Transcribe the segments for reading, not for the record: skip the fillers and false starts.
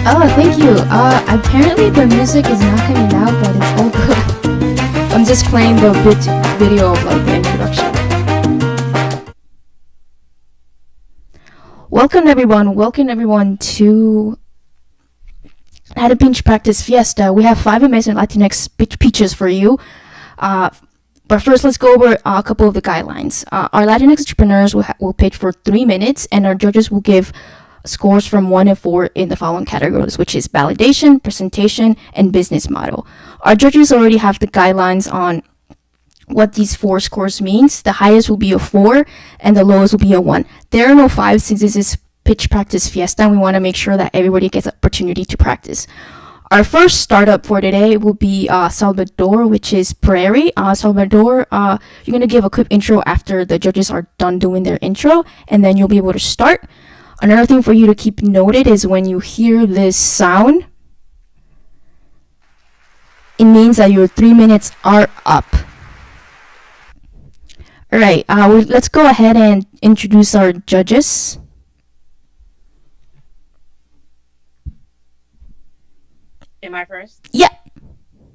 Oh, thank you. Apparently the music is not coming out, but it's all good. I'm just playing the video of like the introduction. Welcome everyone to the Pitch Practice Fiesta. We have 5 amazing Latinx pitches for you. But first, let's go over a couple of the guidelines. Our Latinx entrepreneurs will pitch for 3 minutes, and our judges will give scores from 1 to 4 in the following categories, which is validation, presentation, and business model. Our judges already have the guidelines on what these 4 scores means. The highest will be a 4, and the lowest will be a 1. There are no 5 since this is Pitch Practice Fiesta, and we want to make sure that everybody gets an opportunity to practice. Our first startup for today will be Salvador, which is Prairie. Salvador, you're going to give a quick intro after the judges are done doing their intro, and then you'll be able to start. Another thing for you to keep noted is when you hear this sound, it means that your 3 minutes are up. All right, let's go ahead and introduce our judges. Am I first? Yeah.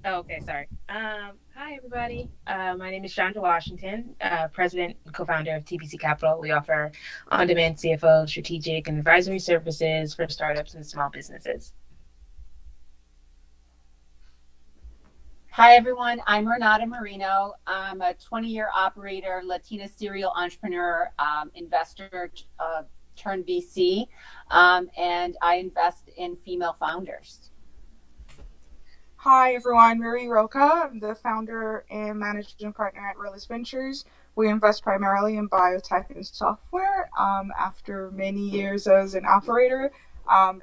Oh, okay, sorry. Hi, everybody. My name is Shondra Washington, president and co-founder of TPC Capital. We offer on-demand CFO, strategic, and advisory services for startups and small businesses. Hi, everyone. I'm Renata Merino. I'm a 20-year operator, Latina serial entrepreneur, investor turned VC, and I invest in female founders. Hi everyone, Rocha. I'm the founder and managing partner at Realist Ventures. We invest primarily in biotech and software. After many years as an operator,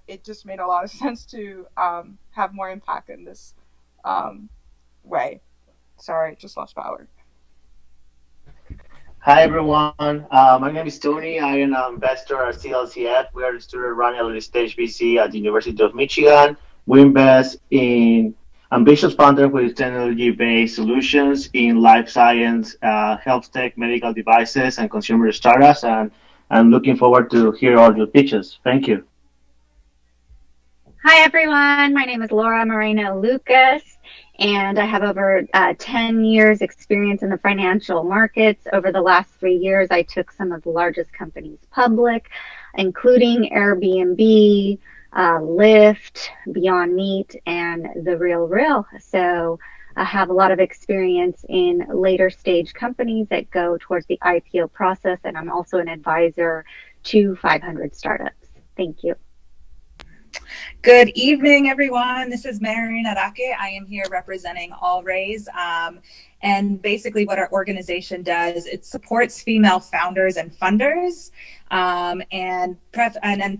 it just made a lot of sense to have more impact in this way. Sorry, just lost power. Hi everyone, my name is Tony. I am an investor at CLCF. We are a student-run early-stage VC at the University of Michigan. We invest in ambitious founders with technology-based solutions in life science, health tech, medical devices, and consumer startups. And I'm looking forward to hear all your pitches. Thank you. Hi, everyone. My name is Laura Moreno Lucas, and I have over 10 years experience in the financial markets. Over the last 3 years, I took some of the largest companies public, including Airbnb, Lyft, Beyond Meat, and The Real. So I have a lot of experience in later stage companies that go towards the IPO process, and I'm also an advisor to 500 startups. Thank you. Good evening, everyone. This is Mary Narake. I am here representing All Raise. And basically what our organization does, it supports female founders and funders. And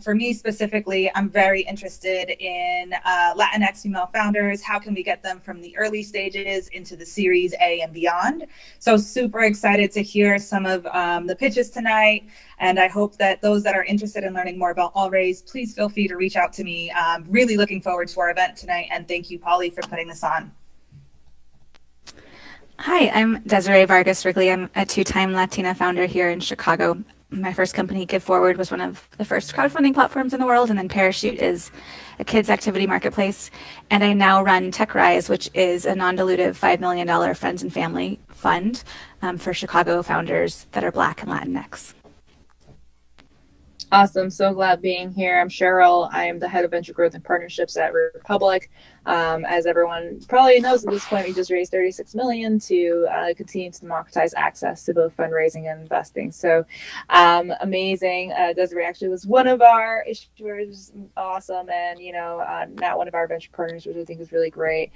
for me specifically, I'm very interested in Latinx female founders. How can we get them from the early stages into the Series A and beyond? So super excited to hear some of the pitches tonight. And I hope that those that are interested in learning more about All Raise, please feel free to reach out to me. Really looking forward to our event tonight. And thank you, Pauly, for putting this on. Hi, I'm Desiree Vargas Wrigley. I'm a 2-time Latina founder here in Chicago. My first company, Give Forward, was one of the first crowdfunding platforms in the world, and then Parachute is a kids activity marketplace. And I now run TechRise, which is a non-dilutive $5 million friends and family fund for Chicago founders that are Black and Latinx. Awesome. So glad being here. I'm Cheryl. I am the head of venture growth and partnerships at Republic. As everyone probably knows at this point, we just raised $36 million to continue to democratize access to both fundraising and investing. So amazing. Desiree actually was one of our issuers. Awesome. And, now one of our venture partners, which I think is really great.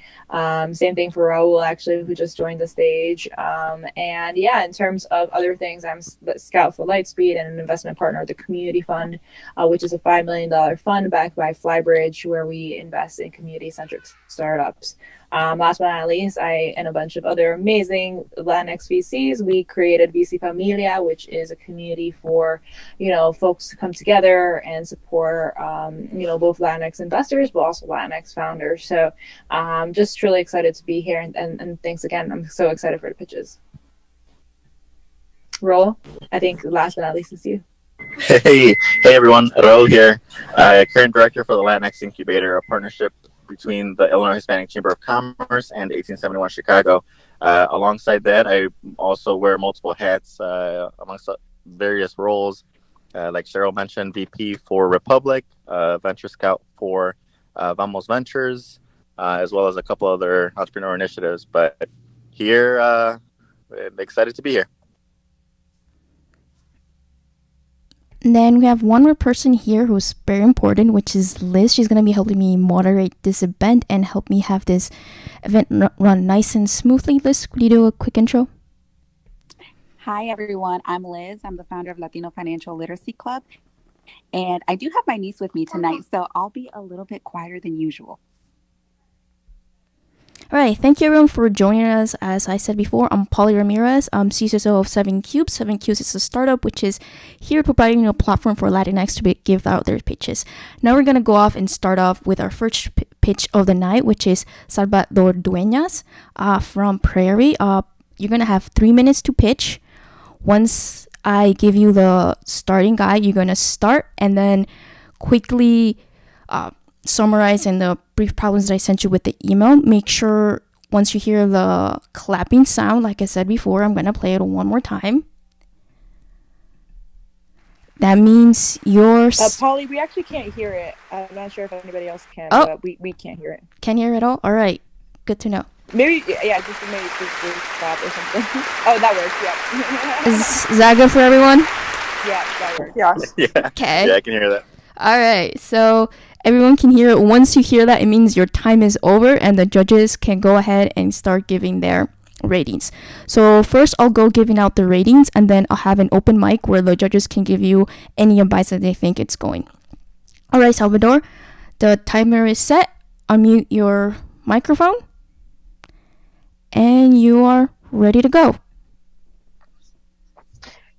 Same thing for Raul, actually, who just joined the stage. And yeah, in terms of other things, I'm the scout for Lightspeed and an investment partner at the Community Fund, which is a $5 million fund backed by Flybridge, where we invest in community-centric startups. Last but not least, I and a bunch of other amazing Latinx VCs, we created VC Familia, which is a community for, folks to come together and support, both Latinx investors, but also Latinx founders. So just truly excited to be here. And thanks again. I'm so excited for the pitches. Roll, I think last but not least is you. Hey everyone, Raul here, current director for the Latinx Incubator, a partnership between the Illinois Hispanic Chamber of Commerce and 1871 Chicago. Alongside that, I also wear multiple hats amongst various roles, like Cheryl mentioned, VP for Republic, Venture Scout for Vamos Ventures, as well as a couple other entrepreneur initiatives. But here, excited to be here. And then we have one more person here who's very important, which is Liz. She's going to be helping me moderate this event and help me have this event run nice and smoothly. Liz, could you do a quick intro? Hi, everyone. I'm Liz. I'm the founder of Latino Financial Literacy Club. And I do have my niece with me tonight, so I'll be a little bit quieter than usual. All right, thank you everyone for joining us. As I said before, I'm Pauly Ramirez. I'm CSO of 7 Cubes. 7 Cubes is a startup which is here providing a platform for Latinx to give out their pitches. Now we're going to go off and start off with our first pitch of the night, which is Salvador Dueñas from Prairie. You're going to have 3 minutes to pitch. Once I give you the starting guide, you're going to start and then quickly summarize in the brief problems that I sent you with the email. Make sure once you hear the clapping sound, like I said before, I'm going to play it one more time. That means yours. Pauly, we actually can't hear it. I'm not sure if anybody else can, Oh. but we can't hear it. Can you hear it all? All right. Good to know. Maybe, yeah, just stop or something. Oh, that works, yeah. Is that good for everyone? Yeah, that works. Yes. Yeah. Okay. Yeah, I can hear that. All right. So everyone can hear it. Once you hear that, it means your time is over and the judges can go ahead and start giving their ratings. So first I'll go giving out the ratings and then I'll have an open mic where the judges can give you any advice that they think it's going. All right, Salvador, the timer is set. Unmute your microphone and you are ready to go.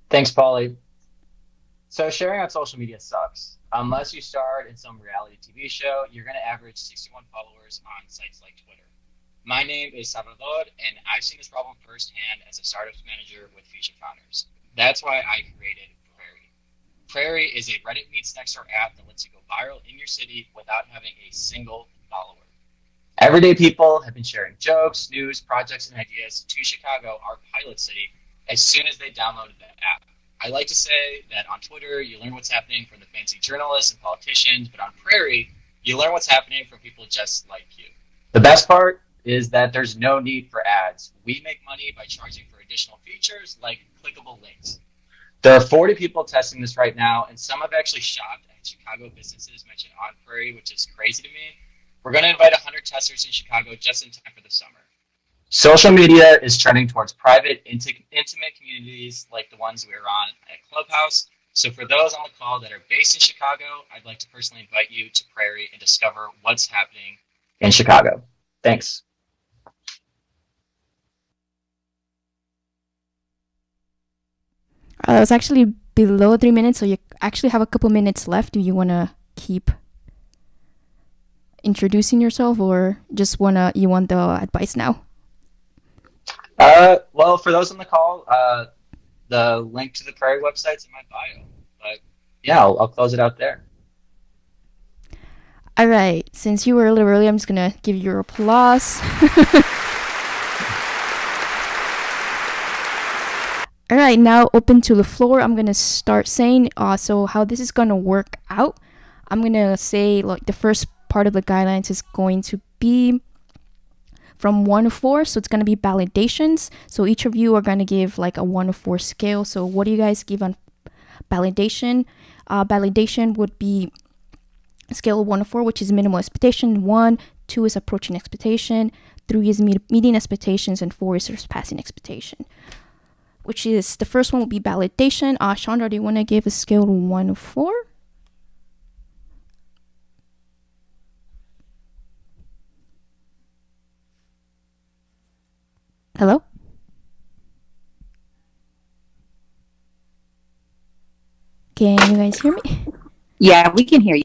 Thanks, Pauly. So sharing on social media sucks. Unless you starred in some reality TV show, you're going to average 61 followers on sites like Twitter. My name is Salvador, and I've seen this problem firsthand as a startups manager with Future Founders. That's why I created Prairie. Prairie is a Reddit meets next door app that lets you go viral in your city without having a single follower. Everyday people have been sharing jokes, news, projects, and ideas to Chicago, our pilot city, as soon as they downloaded the app. I like to say that on Twitter, you learn what's happening from the fancy journalists and politicians, but on Prairie, you learn what's happening from people just like you. The best part is that there's no need for ads. We make money by charging for additional features like clickable links. There are 40 people testing this right now, and some have actually shopped at Chicago businesses mentioned on Prairie, which is crazy to me. We're going to invite 100 testers in Chicago just in time for the summer. Social media is trending towards private, intimate communities like the ones we're on at Clubhouse. So for those on the call that are based in Chicago, I'd like to personally invite you to Prairie and discover what's happening in Chicago. Thanks. That was actually below 3 minutes, so you actually have a couple minutes left. Do you want to keep introducing yourself or just you want the advice now? Well, for those on the call, the link to the Prairie website's in my bio. But yeah, I'll close it out there. All right. Since you were a little early, I'm just going to give you your applause. All right. Now open to the floor. I'm going to start saying so how this is going to work out. I'm going to say like the first part of the guidelines is going to be from 1 to 4, so it's going to be validations. So each of you are going to give like a 1 to 4 scale. So what do you guys give on validation? Validation would be a scale of 1 to 4, which is minimal expectation. 1, 2 is approaching expectation. 3 is meeting expectations, and 4 is surpassing expectation. Which is the first one will be validation. Shondra, do you want to give a scale of 1 to 4? Hello? Can you guys hear me? Yeah, we can hear you.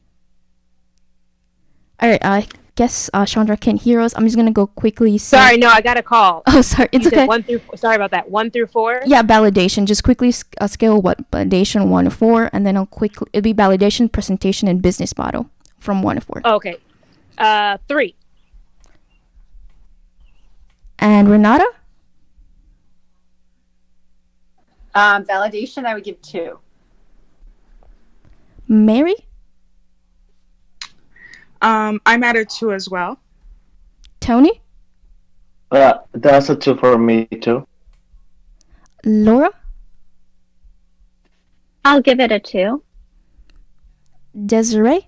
All right. guess Shondra can't hear us. I'm just gonna go quickly. Sorry, no, I got a call. Oh, sorry, it's You said okay. Sorry about that. 1 through 4. Yeah, validation. Just quickly scale what validation 1 to 4, and then it'll be validation, presentation, and business model from 1 to 4. Okay. 3. And Renata? Validation, I would give 2. Mary? I'm at a 2 as well. Tony? That's a 2 for me too. Laura? I'll give it a 2. Desiree?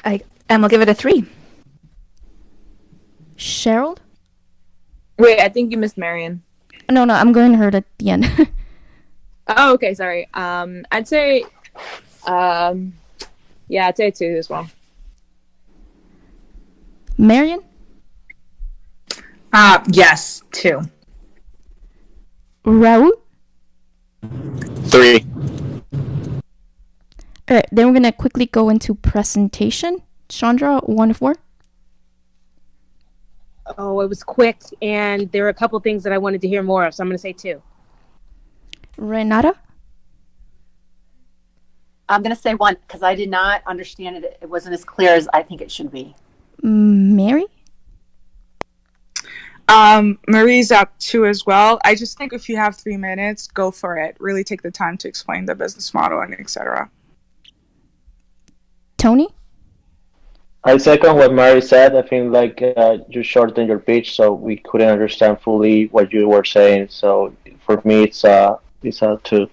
And we'll give it a 3. Cheryl? Wait, I think you missed Marion. No, I'm going to her at the end. Oh, okay, sorry. I'd say, yeah, I'd say 2 as well. Marion? Yes, 2. Raul? 3. All right, then we're going to quickly go into presentation. Shondra, 1 to 4. Oh, it was quick, and there were a couple things that I wanted to hear more of, so I'm going to say 2. Renata? I'm going to say 1 because I did not understand it. It wasn't as clear as I think it should be. Mary? Marie's up 2 as well. I just think if you have 3 minutes, go for it. Really take the time to explain the business model and etc. Tony? I second what Mary said. I think like you shortened your pitch, so we couldn't understand fully what you were saying. So for me, it's a 2.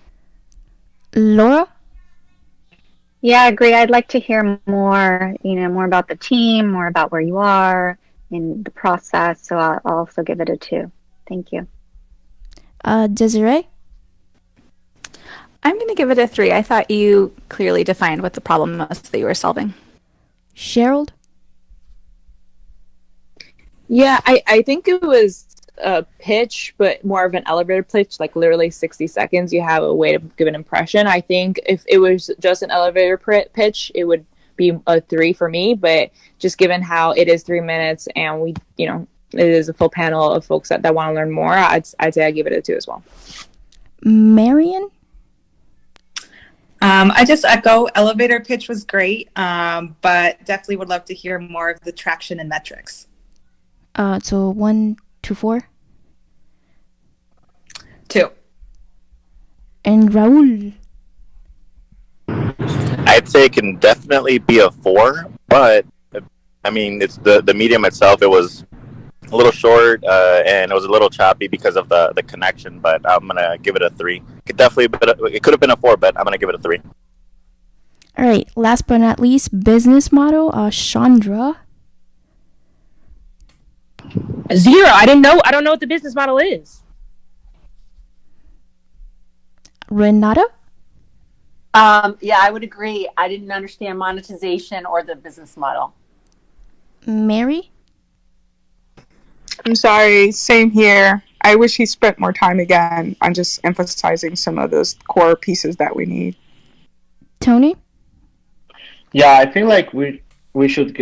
Laura? Yeah, I agree. I'd like to hear more, more about the team, more about where you are in the process. So I'll also give it a 2. Thank you. Desiree? I'm going to give it a 3. I thought you clearly defined what the problem was that you were solving. Cheryl? Yeah, I think it was a pitch, but more of an elevator pitch, like literally 60 seconds. You have a way to give an impression. I think if it was just an elevator pitch, it would be a 3 for me. But just given how it is 3 minutes and we, it is a full panel of folks that want to learn more, I'd say I give it a 2 as well. Marion? I just echo elevator pitch was great, but definitely would love to hear more of the traction and metrics. So 1 to 4. 2. And Raul? I'd say it can definitely be a 4, but I mean, it's the medium itself. It was a little short and it was a little choppy because of the connection. But I'm gonna give it a 3. It could have been a 4, but I'm gonna give it a 3. All right. Last but not least, business model. Shondra? 0. I don't know what the business model is. Renata? Yeah, I would agree. I didn't understand monetization or the business model. Mary? I'm sorry, same here. I wish he spent more time again on just emphasizing some of those core pieces that we need. Tony? Yeah, I think like we should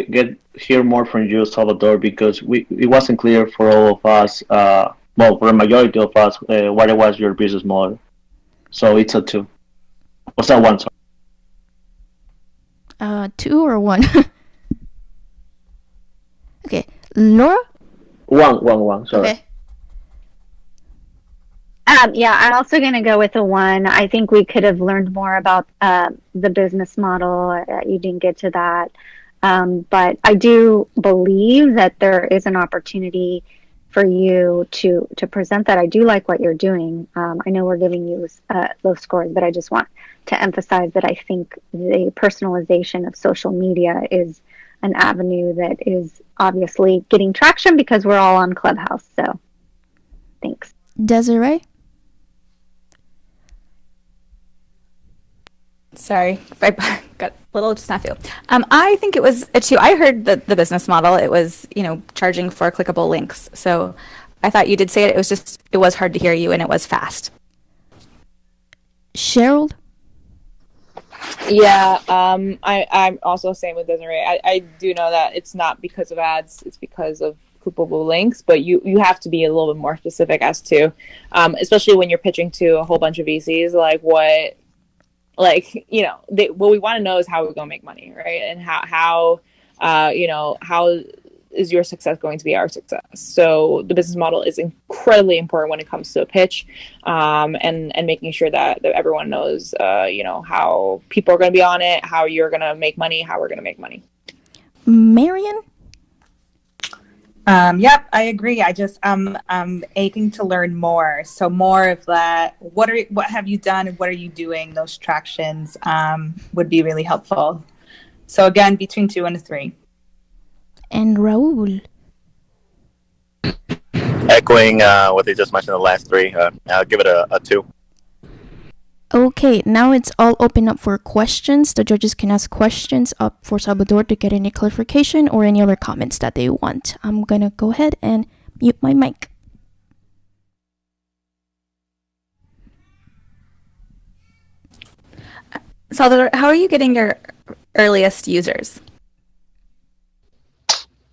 hear more from you, Salvador, because it wasn't clear for all of us, for a majority of us, what it was your business model. So it's a 2. What's that 1? Sorry. 2 or 1? Okay. Laura? 1. Sorry. Okay. Yeah, I'm also going to go with a 1. I think we could have learned more about the business model. You didn't get to that. But I do believe that there is an opportunity for you to present that. I do like what you're doing. I know we're giving you low scores, but I just want to emphasize that I think the personalization of social media is an avenue that is obviously getting traction because we're all on Clubhouse. So thanks. Desiree? Sorry, I got a little snafu. I think it was a 2. I heard the business model. It was, charging for clickable links. So I thought you did say it. It was hard to hear you and it was fast. Cheryl? Yeah, I'm also same with Desiree. I do know that it's not because of ads, it's because of clickable links, but you have to be a little bit more specific as to, especially when you're pitching to a whole bunch of VCs, like what, like, you know, what we want to know is how we're going to make money, right? And how how is your success going to be our success? So the business model is incredibly important when it comes to a pitch, and making sure that everyone knows, how people are going to be on it, how you're going to make money, how we're going to make money. Marion? Yep, I agree. I'm aching to learn more. So more of that. What have you done and what are you doing? Those tractions would be really helpful. So again, between 2 and a 3. And Raul? Echoing what they just mentioned, the last 3, I'll give it a 2. Okay, now it's all open up for questions. The judges can ask questions up for Salvador to get any clarification or any other comments that they want. I'm gonna go ahead and mute my mic. Salvador, how are you getting your earliest users?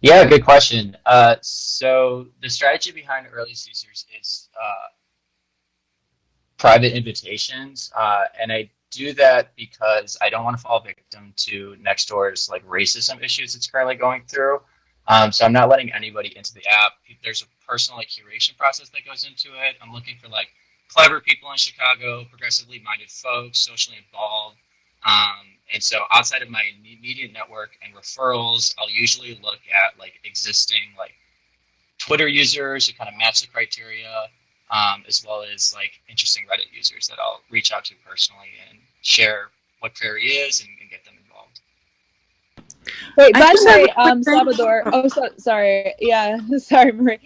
Yeah, good question. So the strategy behind earliest users is private invitations, and I do that because I don't want to fall victim to Nextdoor's like racism issues it's currently going through. So I'm not letting anybody into the app. There's a personal like curation process that goes into it. I'm looking for like clever people in Chicago, progressively minded folks, socially involved. And so outside of my immediate network and referrals, I'll usually look at like existing like Twitter users who kind of match the criteria, as well as like interesting Reddit users that I'll reach out to personally and share what Prairie is and get them involved. Wait, by the way, Salvador. Oh, sorry. Yeah, sorry, Marie.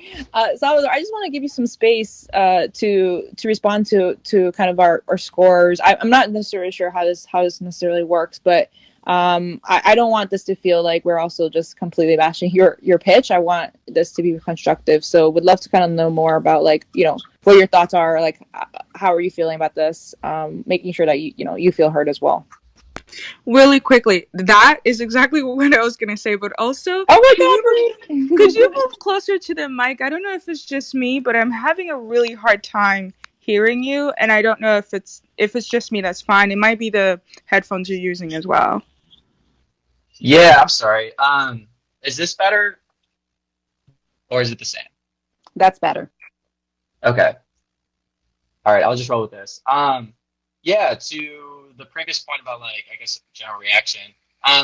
Salvador, I just want to give you some space to respond to kind of our scores. I'm not necessarily sure how this necessarily works, but I don't want this to feel like we're also just completely bashing your pitch. I want this to be constructive. So would love to kind of know more about like, what your thoughts are, like how are you feeling about this? Making sure that you feel heard as well. Really quickly, that is exactly what I was going to say, but also, oh my God, could you move closer to the mic? I don't know if it's just me, but I'm having a really hard time hearing you, and I don't know if it's just me. That's fine. It might be the headphones you're using as well. Yeah, I'm sorry. Is this better, or is it the same? That's better. Okay. All right, I'll just roll with this. Yeah, to the previous point about like, I guess, general reaction.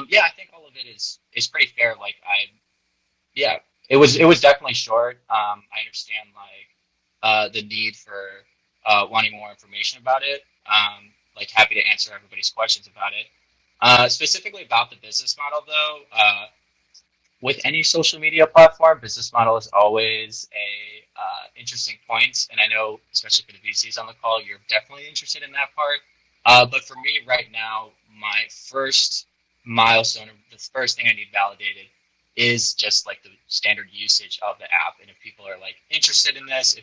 Yeah, I think all of it is pretty fair. Like it was definitely short. I understand like the need for wanting more information about it. Like happy to answer everybody's questions about it. Specifically about the business model though, with any social media platform, business model is always a interesting point. And I know, especially for the VCs on the call, you're definitely interested in that part. But for me right now, my first milestone, the first thing I need validated is just like the standard usage of the app. And if people are like interested in this,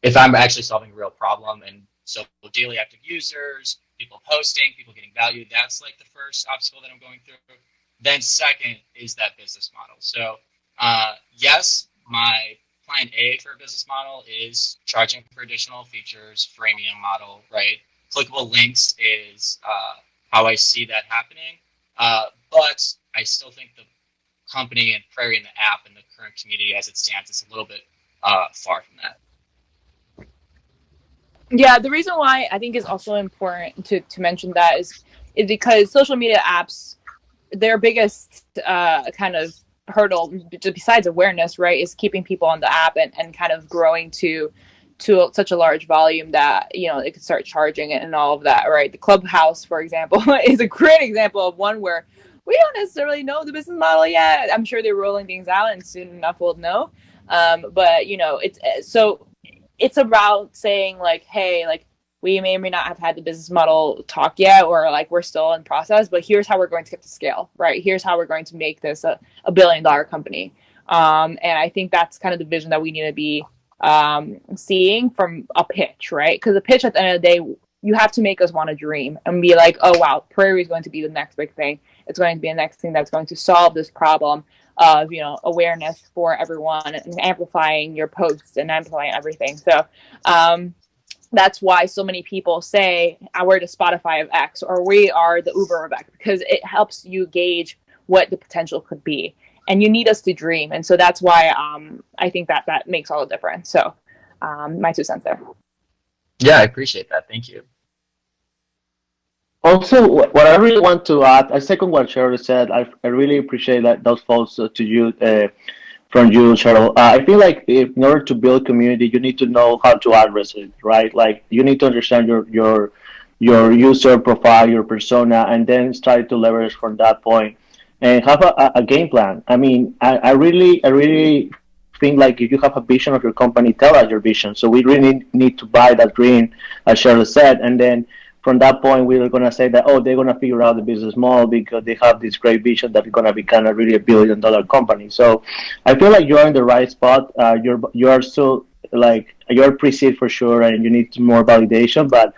if I'm actually solving a real problem, and so daily active users, people posting, people getting value, that's like the first obstacle that I'm going through. Then second is that business model. So yes, my plan A for a business model is charging for additional features, freemium model, right? Clickable links is how I see that happening. But I still think the company and Prairie and the app and the current community as it stands is a little bit far from that. Yeah, the reason why I think is also important to mention that is because social media apps, their biggest kind of hurdle besides awareness, right, is keeping people on the app and kind of growing to such a large volume that they could start charging it and all of that, right? The Clubhouse, for example, is a great example of one where we don't necessarily know the business model yet. I'm sure they're rolling things out and soon enough we'll know. But it's about saying like, hey, like we may or may not have had the business model talk yet, or like we're still in process, but here's how we're going to get to scale, right? Here's how we're going to make this a $1 billion company. And I think that's kind of the vision that we need to be seeing from a pitch, right? Because a pitch at the end of the day, you have to make us want to dream and be like, oh wow, Prairie is going to be the next big thing. It's going to be the next thing that's going to solve this problem of, you know, awareness for everyone and amplifying your posts and amplifying everything. So that's why so many people say, we're the Spotify of X, or we are the Uber of X, because it helps you gauge what the potential could be. And you need us to dream. And so that's why I think that makes all the difference. So my 2 cents there. Yeah, I appreciate that. Thank you. Also, what I really want to add, I second what Cheryl said. I really appreciate those thoughts to you, from you, Cheryl. I feel like in order to build community, you need to know how to address it, right? Like you need to understand your user profile, your persona, and then try to leverage from that point and have a game plan. I mean, I really think like if you have a vision of your company, tell us your vision. So we really need to buy that dream, as Cheryl said, and then from that point, we're going to say that, oh, they're going to figure out the business model because they have this great vision that is going to become a really $1 billion company. So I feel like you're in the right spot. You're still like, you're pre-seed for sure, and you need more validation. But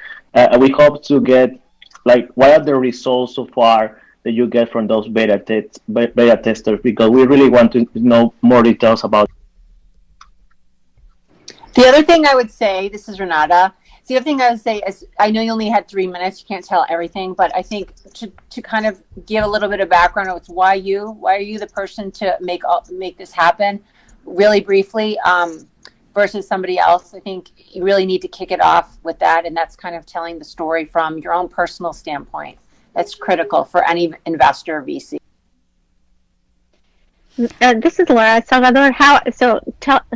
we hope to get, like, what are the results so far that you get from those beta testers? Because we really want to know more details about it. The other thing I would say, this is Renata. The other thing I would say is, I know you only had 3 minutes, you can't tell everything, but I think to kind of give a little bit of background on why are you the person to make this happen, really briefly, versus somebody else. I think you really need to kick it off with that, and that's kind of telling the story from your own personal standpoint. That's critical for any investor or VC. This is Laura. Salvador,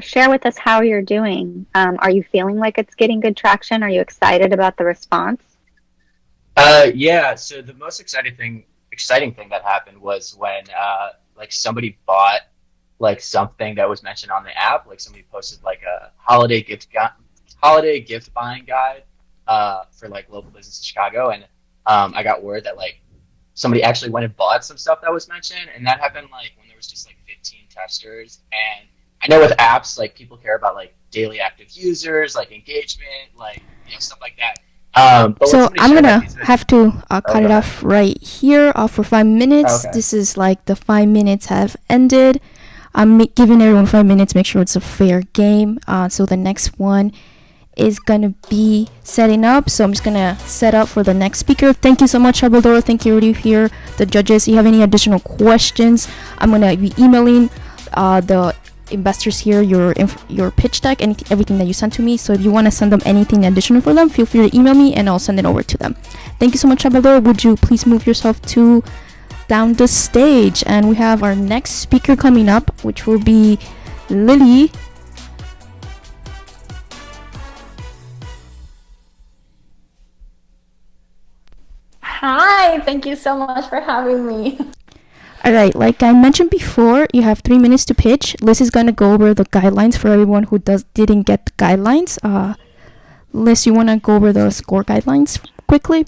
share with us how you're doing. Are you feeling like it's getting good traction? Are you excited about the response? Yeah, so the most exciting thing that happened was when like somebody bought like something that was mentioned on the app. Like somebody posted like a holiday gift buying guide for like local business in Chicago, and I got word that like somebody actually went and bought some stuff that was mentioned, and that happened like when there was just like 15 testers. And I know with apps, like people care about like daily active users, like engagement, like, you know, stuff like that. So I'm gonna have to cut it off right here for 5 minutes. Okay. This is like the 5 minutes have ended. I'm giving everyone 5 minutes. Make sure it's a fair game. So the next one is gonna be setting up. So I'm just gonna set up for the next speaker. Thank you so much, Salvador. Thank you, already here, the judges. If you have any additional questions, I'm gonna be emailing the investors here your pitch deck and everything that you sent to me. So if you want to send them anything additional for them, feel free to email me and I'll send it over to them. Thank you so much, Salvador. Would you please move yourself down the stage? And we have our next speaker coming up, which will be Lily. Hi, thank you so much for having me. Alright, like I mentioned before, you have 3 minutes to pitch. Liz is going to go over the guidelines for everyone who didn't get the guidelines. Liz, you want to go over the score guidelines quickly?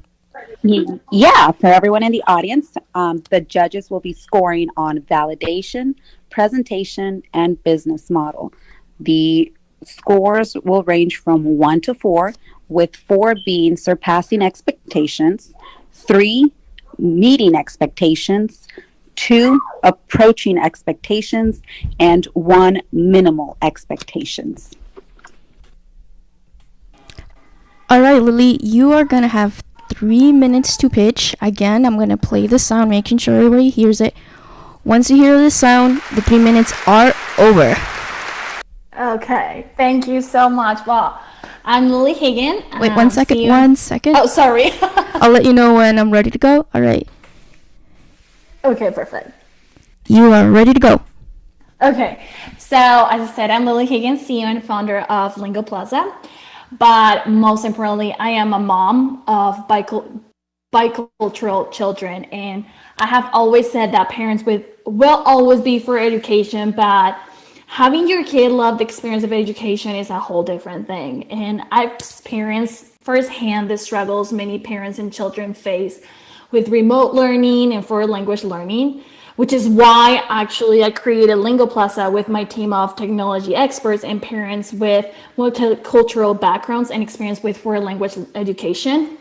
Yeah, for everyone in the audience, the judges will be scoring on validation, presentation, and business model. The scores will range from 1 to 4, with 4 being surpassing expectations, 3 meeting expectations, 2 approaching expectations, and 1 minimal expectations. All right, Lily, you are going to have 3 minutes to pitch. Again, I'm going to play the sound, making sure everybody hears it. Once you hear the sound, the 3 minutes are over. Okay, thank you so much. Well, I'm Lily Higgin. Wait, 1 second, 1 second. Oh, sorry. I'll let you know when I'm ready to go. All right. Okay, perfect. You are ready to go. Okay, so as I said, I'm Lily Higgins, CEO and founder of Lingo Plaza. But most importantly, I am a mom of bicultural children. And I have always said that parents will always be for education, but having your kid love the experience of education is a whole different thing. And I've experienced firsthand the struggles many parents and children face with remote learning and foreign language learning. which is why actually I created Lingo Plaza with my team of technology experts and parents with multicultural backgrounds and experience with foreign language education.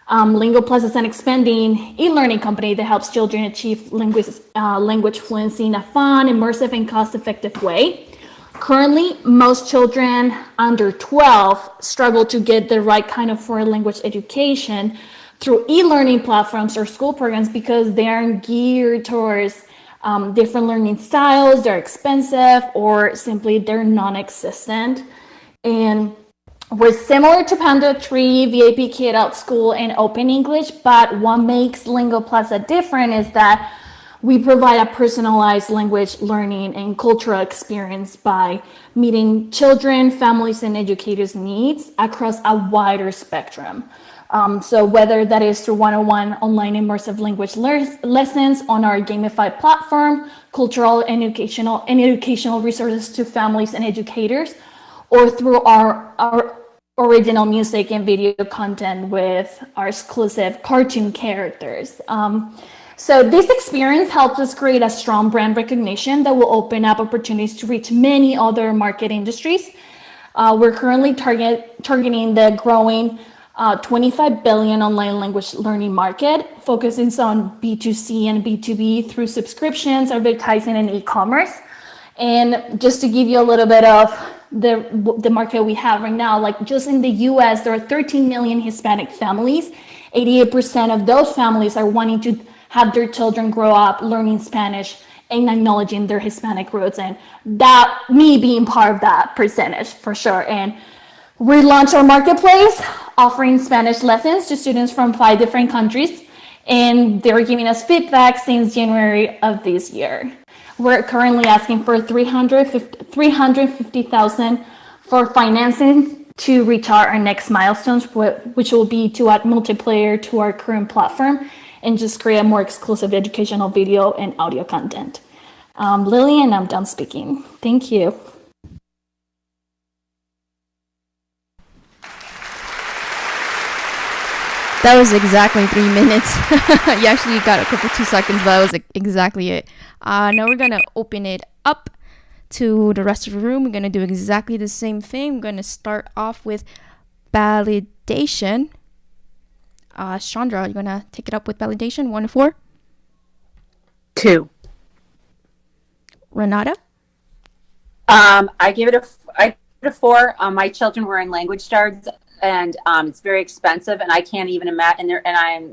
Lingo Plaza is an expanding e-learning company that helps children achieve language fluency in a fun, immersive, and cost-effective way. Currently, most children under 12 struggle to get the right kind of foreign language education through e-learning platforms or school programs because they aren't geared towards different learning styles, they're expensive, or simply they're non-existent. And we're similar to Panda 3, VIP Kid Out School, and Open English, but what makes Lingo Plaza different is that we provide a personalized language learning and cultural experience by meeting children, families, and educators' needs across a wider spectrum. So whether that is through one-on-one online immersive language lessons on our gamified platform, cultural and educational resources to families and educators, or through our original music and video content with our exclusive cartoon characters. So this experience helps us create a strong brand recognition that will open up opportunities to reach many other market industries. We're currently targeting the growing 25 billion online language learning market, focusing on B2C and B2B through subscriptions, advertising, and e-commerce. And just to give you a little bit of the market we have right now, like just in the US, there are 13 million Hispanic families. 88% of those families are wanting to have their children grow up learning Spanish and acknowledging their Hispanic roots, and that me being part of that percentage for sure. And we launched our marketplace offering Spanish lessons to students from 5 different countries, and they're giving us feedback since January of this year. We're currently asking for $350,000 for financing to reach our next milestones, which will be to add multiplayer to our current platform and just create more exclusive educational video and audio content. Lillian, I'm done speaking. Thank you. That was exactly 3 minutes. You actually got a couple 2 seconds, but that was exactly it. Now we're going to open it up to the rest of the room. We're going to do exactly the same thing. We're going to start off with validation. Shondra, you're going to take it up with validation, 1 to 4? 2. Renata? I give it a 4. My children were in language starts, and it's very expensive, and I can't even imagine.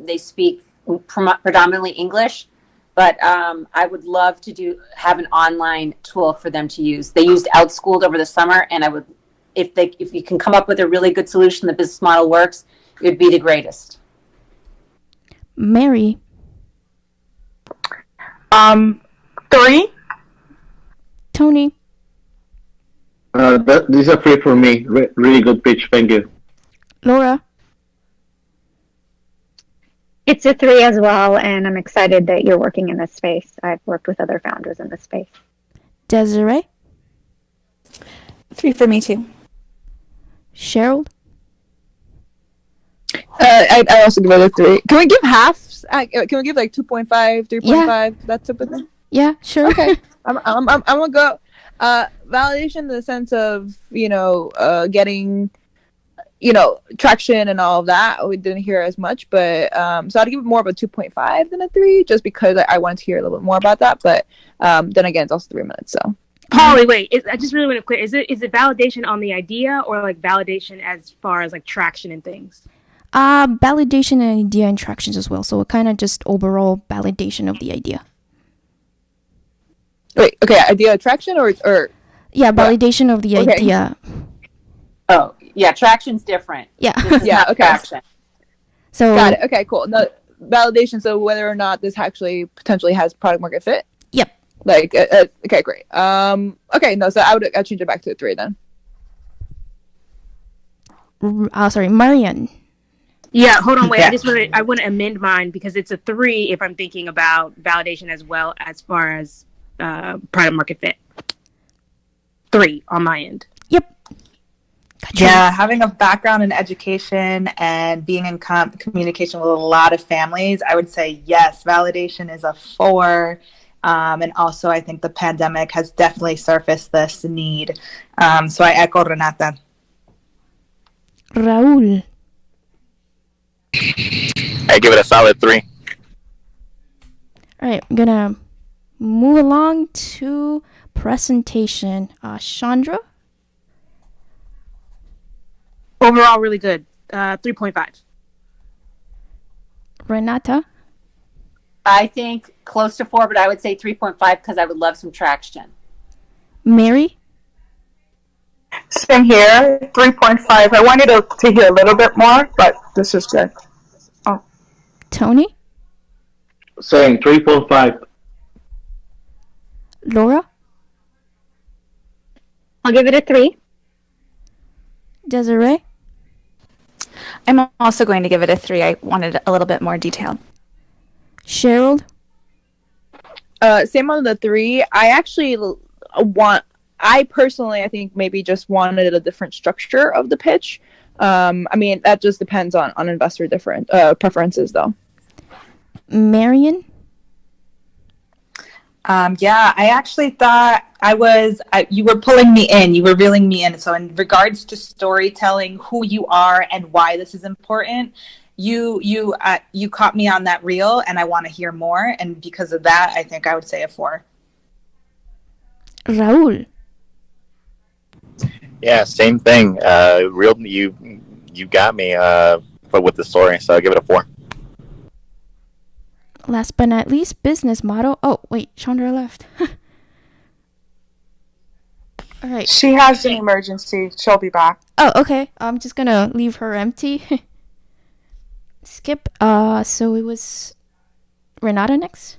They speak predominantly English, but I would love to have an online tool for them to use. They used Outschooled over the summer, and I would, if you can come up with a really good solution, the business model works, it would be the greatest. Mary? 3. Tony? These are 3 for me. Really good pitch. Thank you. Laura? It's a 3 as well, and I'm excited that you're working in this space. I've worked with other founders in this space. Desiree? 3 for me too. Cheryl? I also give it a 3. Can we give halves? Can we give like 2.5, 3.5? Yeah. That type of thing? Yeah, sure. Okay. I'm gonna go validation in the sense of getting traction and all of that. We didn't hear as much, but so I'd give it more of a 2.5 than a 3, just because I wanted to hear a little bit more about that. But then again, it's also 3 minutes. So Pauly, wait, I just really want to clear. Is it validation on the idea, or like validation as far as like traction and things? Validation and idea interactions as well. So kind of just overall validation of the idea. Wait, okay, idea attraction or yeah, validation of the okay. idea. Oh, yeah, traction's different. Yeah. Yeah, okay. Traction. So got it. Okay, cool. No, validation. So whether or not this actually potentially has product market fit. Yep. Like, okay, great. Okay, no, so I'd change it back to a 3 then. Sorry, Marian. Yeah, hold on, wait. Yeah. I want to amend mine because it's a 3 if I'm thinking about validation as well as far as product market fit. 3 on my end. Yep. Gotcha. Yeah, having a background in education and being in communication with a lot of families, I would say yes, validation is a 4. And also, I think the pandemic has definitely surfaced this need. So I echo Renata. Raul. I give it a solid 3. All right, I'm gonna move along to presentation. Shondra. Overall, really good. 3.5. Renata. I think close to 4, but I would say 3.5 because I would love some traction. Mary. Same here, 3.5. I wanted to hear a little bit more, but this is good. Oh. Tony. Same, 3.5. Laura. I'll give it a 3. Desiree. I'm also going to give it a 3. I wanted a little bit more detailed. Cheryl. Same on the 3. I personally, I think maybe just wanted a different structure of the pitch. I mean, that just depends on investor different preferences, though. Marion. Yeah, I actually thought you were pulling me in, you were reeling me in. So in regards to storytelling, who you are and why this is important, you caught me on that reel, and I want to hear more. And because of that, I think I would say a 4. Raul. Yeah, same thing. You got me, but with the story, so I give it a 4. Last but not least, business model. Oh, wait, Shondra left. All right. She has an emergency. She'll be back. Oh, okay. I'm just gonna leave her empty. Skip. So it was Renata next.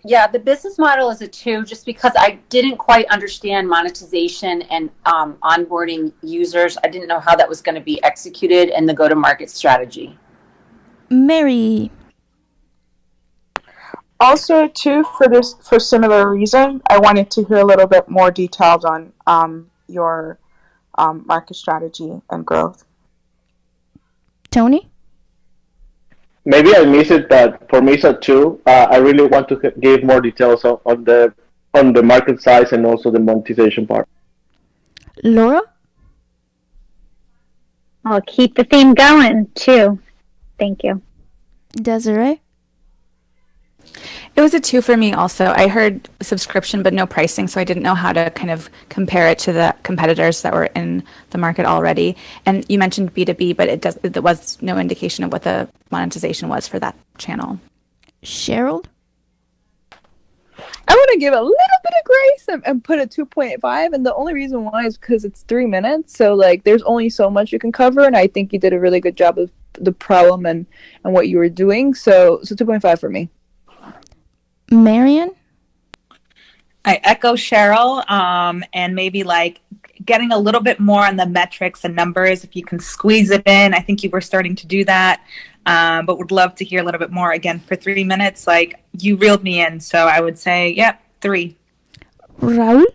Yeah, the business model is a 2 just because I didn't quite understand monetization and onboarding users. I didn't know how that was going to be executed and the go-to-market strategy. Mary. Also, 2 for similar reason. I wanted to hear a little bit more detailed on your market strategy and growth. Tony. Maybe I missed it, but for me it's a 2. I really want to give more details on the market size and also the monetization part. Laura. I'll keep the theme going, 2. Thank you. Desiree. It was a 2 for me also. I heard subscription but no pricing, so I didn't know how to kind of compare it to the competitors that were in the market already. And you mentioned B2B, but there was no indication of what the monetization was for that channel. Cheryl. I want to give a little bit of grace and put a 2.5, and the only reason why is because it's 3 minutes, so like there's only so much you can cover, and I think you did a really good job of the problem and what you were doing, so 2.5 for me. Marion. I echo Cheryl, and maybe like getting a little bit more on the metrics and numbers if you can squeeze it in. I think you were starting to do that, but would love to hear a little bit more. Again, for 3 minutes, like you reeled me in, so I would say, yeah, 3. Raul.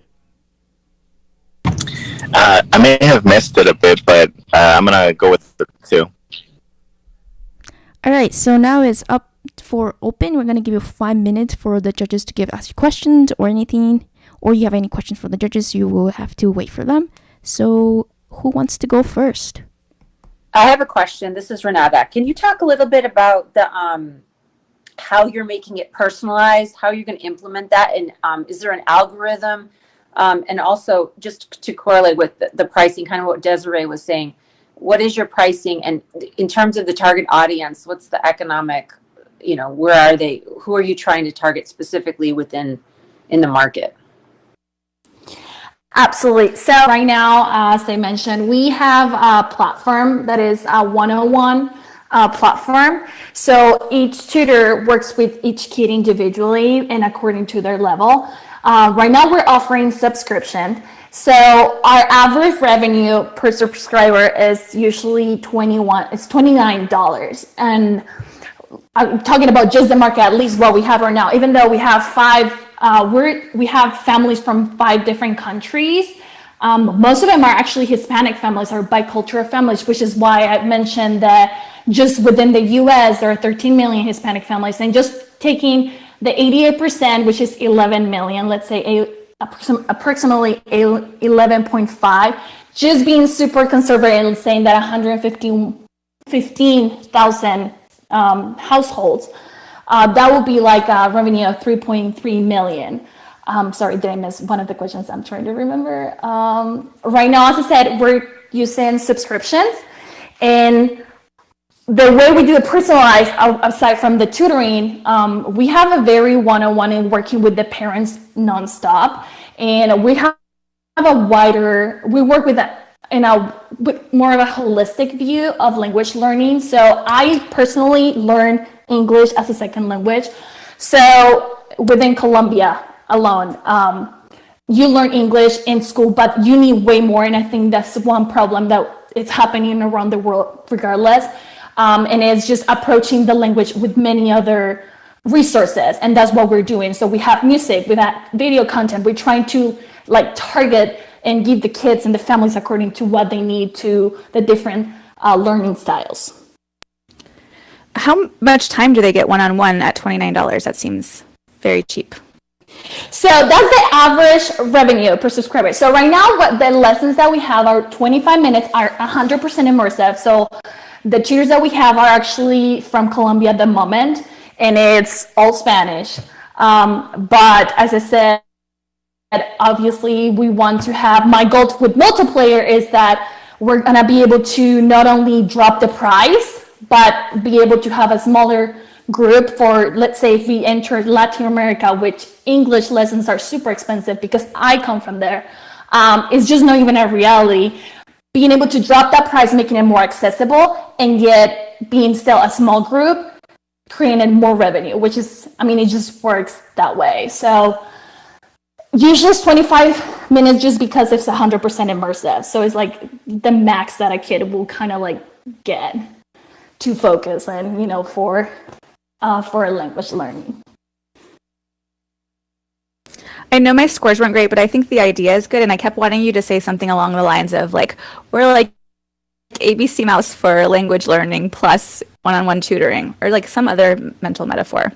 I may have missed it a bit, but I'm gonna go with the 2. All right, so now it's up for open. We're gonna give you 5 minutes for the judges to ask you questions or anything, or you have any questions for the judges, you will have to wait for them. So who wants to go first? I have a question. This is Renata. Can you talk a little bit about the how you're making it personalized, how you're going to implement that, and is there an algorithm? And also, just to correlate with the pricing, kind of what Desiree was saying, what is your pricing, and in terms of the target audience, what's the economic, where are they? Who are you trying to target specifically in the market? Absolutely. So right now, as I mentioned, we have a platform that is a 101 platform. So each tutor works with each kid individually and according to their level. Right now we're offering subscription. So our average revenue per subscriber is usually $29. And I'm talking about just the market, at least what we have right now, even though we have we have families from 5 different countries. Most of them are actually Hispanic families or bicultural families, which is why I mentioned that just within the US, there are 13 million Hispanic families. And just taking the 88%, which is 11 million, let's say approximately 11.5, just being super conservative and saying that 115,000 households, that would be like a revenue of 3.3 million. Sorry, did I miss one of the questions? I'm trying to remember. Right now, as I said, we're using subscriptions, and the way we do it personalized, aside from the tutoring, we have a very one-on-one in working with the parents nonstop, and we have we work with with more of a holistic view of language learning. So I personally learn English as a second language. So within Colombia alone, you learn English in school, but you need way more. And I think that's one problem that it's happening around the world regardless. And it's just approaching the language with many other resources. And that's what we're doing. So we have music, we have video content. We're trying to like target and give the kids and the families according to what they need to the different learning styles. How much time do they get one-on-one at $29? That seems very cheap. So that's the average revenue per subscriber. So right now, what the lessons that we have are 25 minutes, are 100% immersive. So the tutors that we have are actually from Colombia at the moment, and it's all Spanish. But as I said, obviously we want to have, my goal with multiplayer is that we're gonna be able to not only drop the price, but be able to have a smaller group for, let's say, if we enter Latin America, which English lessons are super expensive because I come from there. It's just not even a reality. Being able to drop that price, making it more accessible, and yet being still a small group, creating more revenue, which is, I mean, it just works that way. So usually it's 25 minutes just because it's 100% immersive. So it's like the max that a kid will kind of like get to focus and, you know, for language learning. I know my scores weren't great, but I think the idea is good. And I kept wanting you to say something along the lines of like, we're like ABC Mouse for language learning plus one-on-one tutoring, or like some other mental metaphor.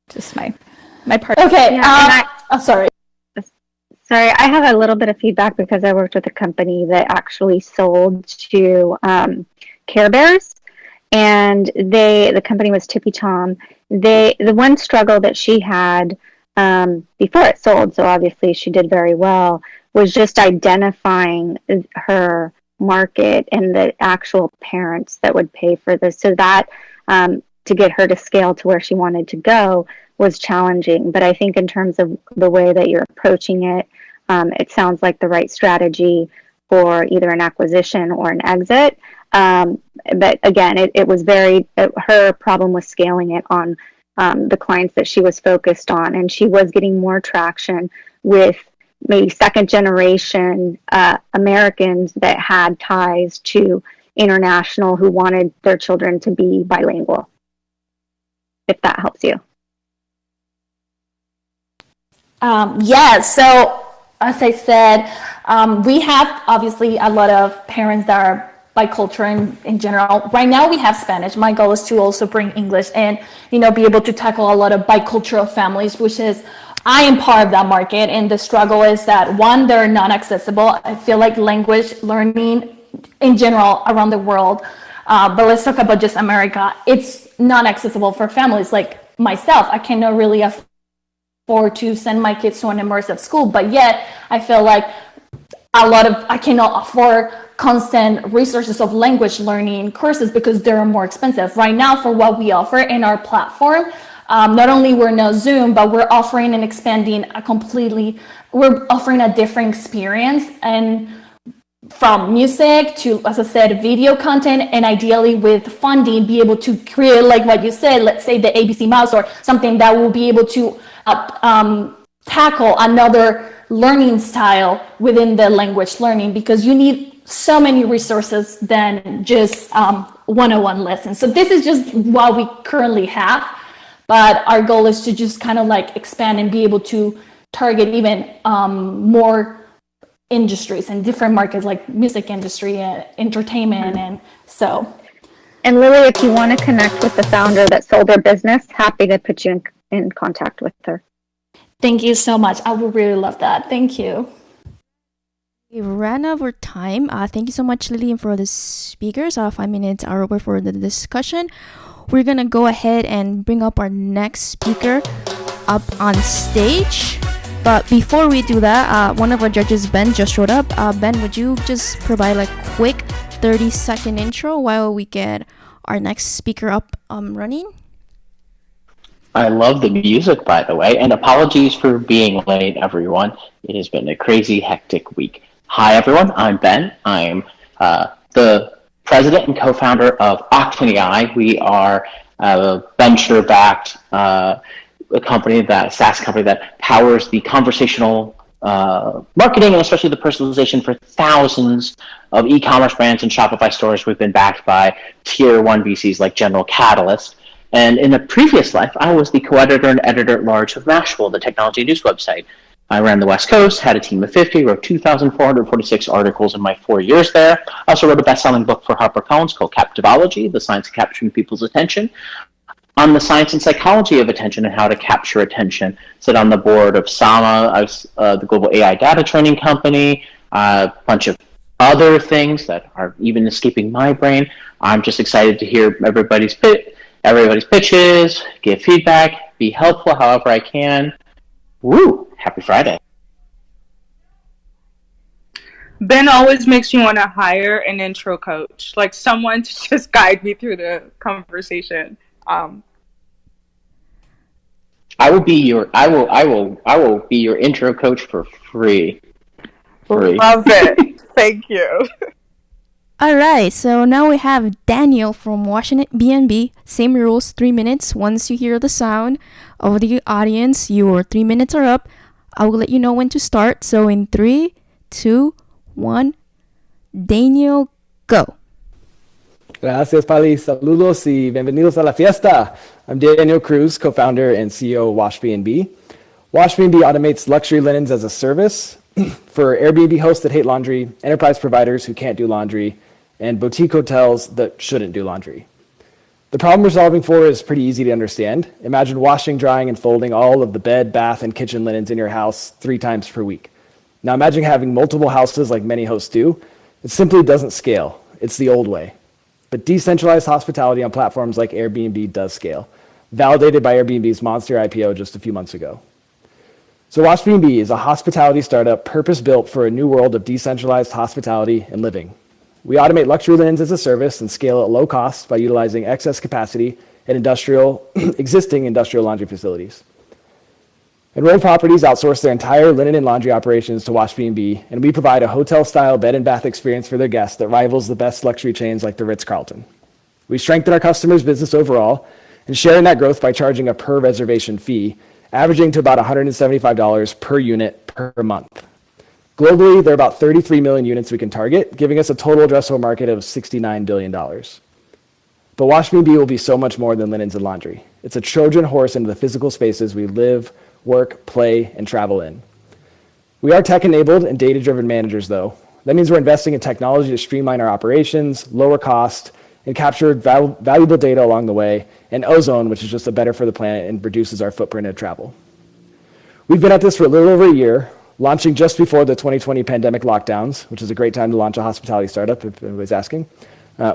Just my part. Okay. Yeah, sorry. Sorry, I have a little bit of feedback because I worked with a company that actually sold to Care Bears, and the company was Tippy Tom. The one struggle that she had before it sold, so obviously she did very well, was just identifying her market and the actual parents that would pay for this. So that to get her to scale to where she wanted to go was challenging. But I think in terms of the way that you're approaching it, it sounds like the right strategy for either an acquisition or an exit. But again, it was her problem was scaling it on the clients that she was focused on, and she was getting more traction with maybe second generation Americans that had ties to international who wanted their children to be bilingual, if that helps you. Yeah, so as I said, we have obviously a lot of parents that are bicultural in general. Right now we have Spanish. My goal is to also bring English and, you know, be able to tackle a lot of bicultural families, which is, I am part of that market. And the struggle is that, one, they're non-accessible. I feel like language learning in general around the world, but let's talk about just America, it's non-accessible for families like myself. I cannot really afford to send my kids to an immersive school, but yet I feel like I cannot afford constant resources of language learning courses because they're more expensive. Right now, for what we offer in our platform, not only we're now Zoom, but we're offering and expanding we're offering a different experience, and from music to, as I said, video content, and ideally with funding, be able to create, like what you said, let's say the ABC Mouse or something that will be able to tackle another learning style within the language learning, because you need so many resources than just one-on-one lessons. So this is just what we currently have, but our goal is to just kind of like expand and be able to target even more industries and different markets like music industry and entertainment. And so. And Lily, if you want to connect with the founder that sold their business, happy to put you in contact with her. Thank you so much. I would really love that. Thank you. We ran out of time. Thank you so much, Lillian, for the speakers. 5 minutes are over for the discussion. We're going to go ahead and bring up our next speaker up on stage. But before we do that, one of our judges, Ben, just showed up. Ben, would you just provide a quick 30-second intro while we get our next speaker up running? I love the music, by the way, and apologies for being late, everyone. It has been a crazy, hectic week. Hi, everyone. I'm Ben. I'm the president and co-founder of Octany. We are a venture-backed SaaS company that powers the conversational marketing and especially the personalization for thousands of e-commerce brands and Shopify stores. We've been backed by tier 1 VCs like General Catalyst. And in a previous life, I was the co-editor and editor-at-large of Mashable, the technology news website. I ran the West Coast, had a team of 50, wrote 2,446 articles in my 4 years there. I also wrote a best-selling book for HarperCollins called Captivology, The Science of Capturing People's Attention, on the science and psychology of attention and how to capture attention. Sit on the board of Sama, I was the global AI data training company, a bunch of other things that are even escaping my brain. I'm just excited to hear everybody's pitches, give feedback, be helpful however I can. Woo! Happy Friday. Ben always makes me want to hire an intro coach, like someone to just guide me through the conversation. I will be your intro coach for free. Love it. Thank you. All right, so now we have Daniel from Washington BNB. Same rules, 3 minutes. Once you hear the sound of the audience, your 3 minutes are up. I will let you know when to start. So in 3, 2, 1, Daniel, go. Gracias, Pauly. Saludos y bienvenidos a la fiesta. I'm Daniel Cruz, co-founder and CEO of Wash B&B. Wash B&B automates luxury linens as a service for Airbnb hosts that hate laundry, enterprise providers who can't do laundry, and boutique hotels that shouldn't do laundry. The problem we're solving for is pretty easy to understand. Imagine washing, drying, and folding all of the bed, bath, and kitchen linens in your house 3 times per week. Now imagine having multiple houses like many hosts do. It simply doesn't scale. It's the old way. But decentralized hospitality on platforms like Airbnb does scale, validated by Airbnb's monster IPO just a few months ago. So Wash B&B is a hospitality startup purpose-built for a new world of decentralized hospitality and living. We automate luxury linens as a service and scale at low cost by utilizing excess capacity at existing industrial laundry facilities. Enrolled properties outsource their entire linen and laundry operations to Wash B&B, and we provide a hotel-style bed and bath experience for their guests that rivals the best luxury chains like the Ritz-Carlton. We strengthen our customers' business overall and share in that growth by charging a per reservation fee, averaging to about $175 per unit per month. Globally, there are about 33 million units we can target, giving us a total addressable market of $69 billion. But Wash B&B will be so much more than linens and laundry. It's a Trojan horse into the physical spaces we live, work, play, and travel in. We are tech-enabled and data-driven managers, though. That means we're investing in technology to streamline our operations, lower cost, and capture valuable data along the way, and ozone, which is just better for the planet and reduces our footprint of travel. We've been at this for a little over a year, launching just before the 2020 pandemic lockdowns, which is a great time to launch a hospitality startup, if anybody's asking,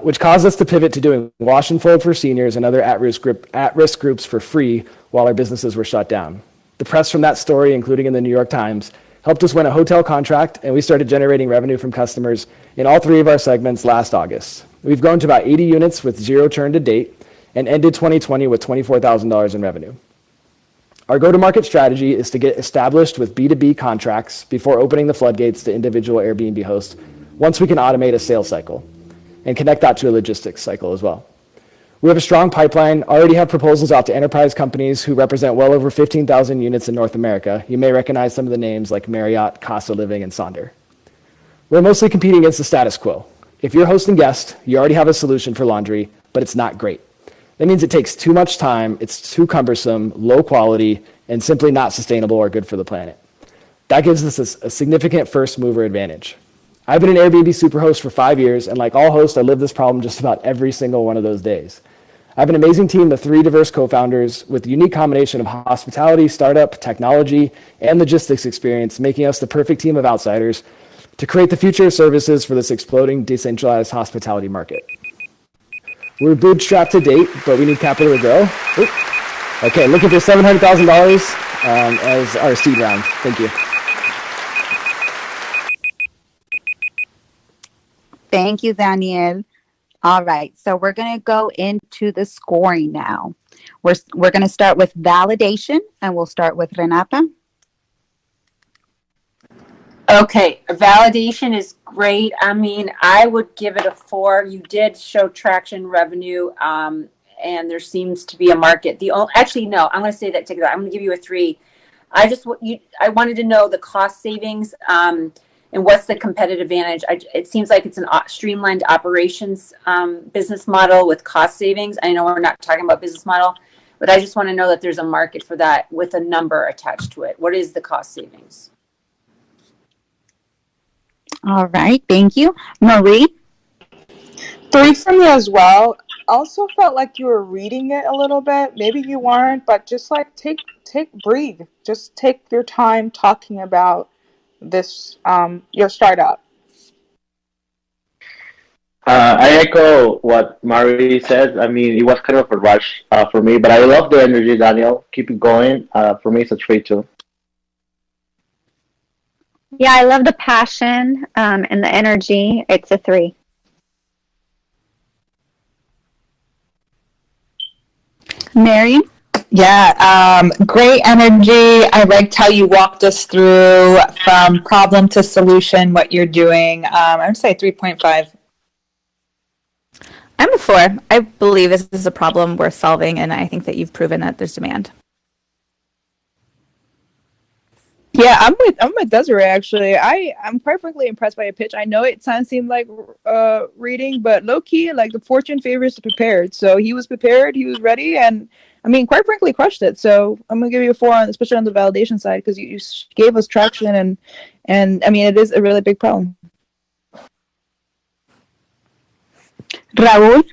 which caused us to pivot to doing wash and fold for seniors and other at-risk groups for free while our businesses were shut down. The press from that story, including in the New York Times, helped us win a hotel contract, and we started generating revenue from customers in all 3 of our segments last August. We've grown to about 80 units with 0 churn to date and ended 2020 with $24,000 in revenue. Our go-to-market strategy is to get established with B2B contracts before opening the floodgates to individual Airbnb hosts once we can automate a sales cycle and connect that to a logistics cycle as well. We have a strong pipeline, already have proposals out to enterprise companies who represent well over 15,000 units in North America. You may recognize some of the names like Marriott, Casa Living, and Sonder. We're mostly competing against the status quo. If you're hosting guests, you already have a solution for laundry, but it's not great. That means it takes too much time, it's too cumbersome, low quality, and simply not sustainable or good for the planet. That gives us a significant first mover advantage. I've been an Airbnb superhost for 5 years, and like all hosts, I live this problem just about every single one of those days. I have an amazing team of 3 diverse co-founders with a unique combination of hospitality, startup, technology, and logistics experience, making us the perfect team of outsiders to create the future of services for this exploding decentralized hospitality market. We're bootstrapped to date, but we need capital to grow. Okay, looking for $700,000 as our seed round. Thank you. Thank you, Daniel. All right, so we're going to go into the scoring now. We're going to start with validation, and we'll start with Renata. Okay, validation is great. I mean, I would give it a 4. You did show traction revenue, and there seems to be a market. Actually, no, I'm going to say that. Take that. I'm going to give you a 3. I wanted to know the cost savings. And what's the competitive advantage? It seems like it's a streamlined operations business model with cost savings. I know we're not talking about business model, but I just want to know that there's a market for that with a number attached to it. What is the cost savings? All right, thank you. Marie? 3 for me as well. Also felt like you were reading it a little bit. Maybe you weren't, but just like breathe. Just take your time talking about this your startup. I echo what Mari said. I mean, it was kind of a rush for me, but I love the energy, Daniel. Keep it going. For me, it's a 3 too. Yeah, I love the passion and the energy. It's a 3. Mary? Yeah, great energy. I liked how you walked us through from problem to solution, what you're doing. I would say 3.5. I'm a 4. I believe this is a problem worth solving, and I think that you've proven that there's demand. Yeah, I'm with Desiree actually. I'm quite frankly impressed by your pitch. I know it seemed like reading, but low key, like the fortune favors the prepared. So he was prepared, he was ready, and I mean, quite frankly, crushed it. So I'm gonna give you a 4, especially on the validation side, because you gave us traction, and I mean, it is a really big problem. Raul?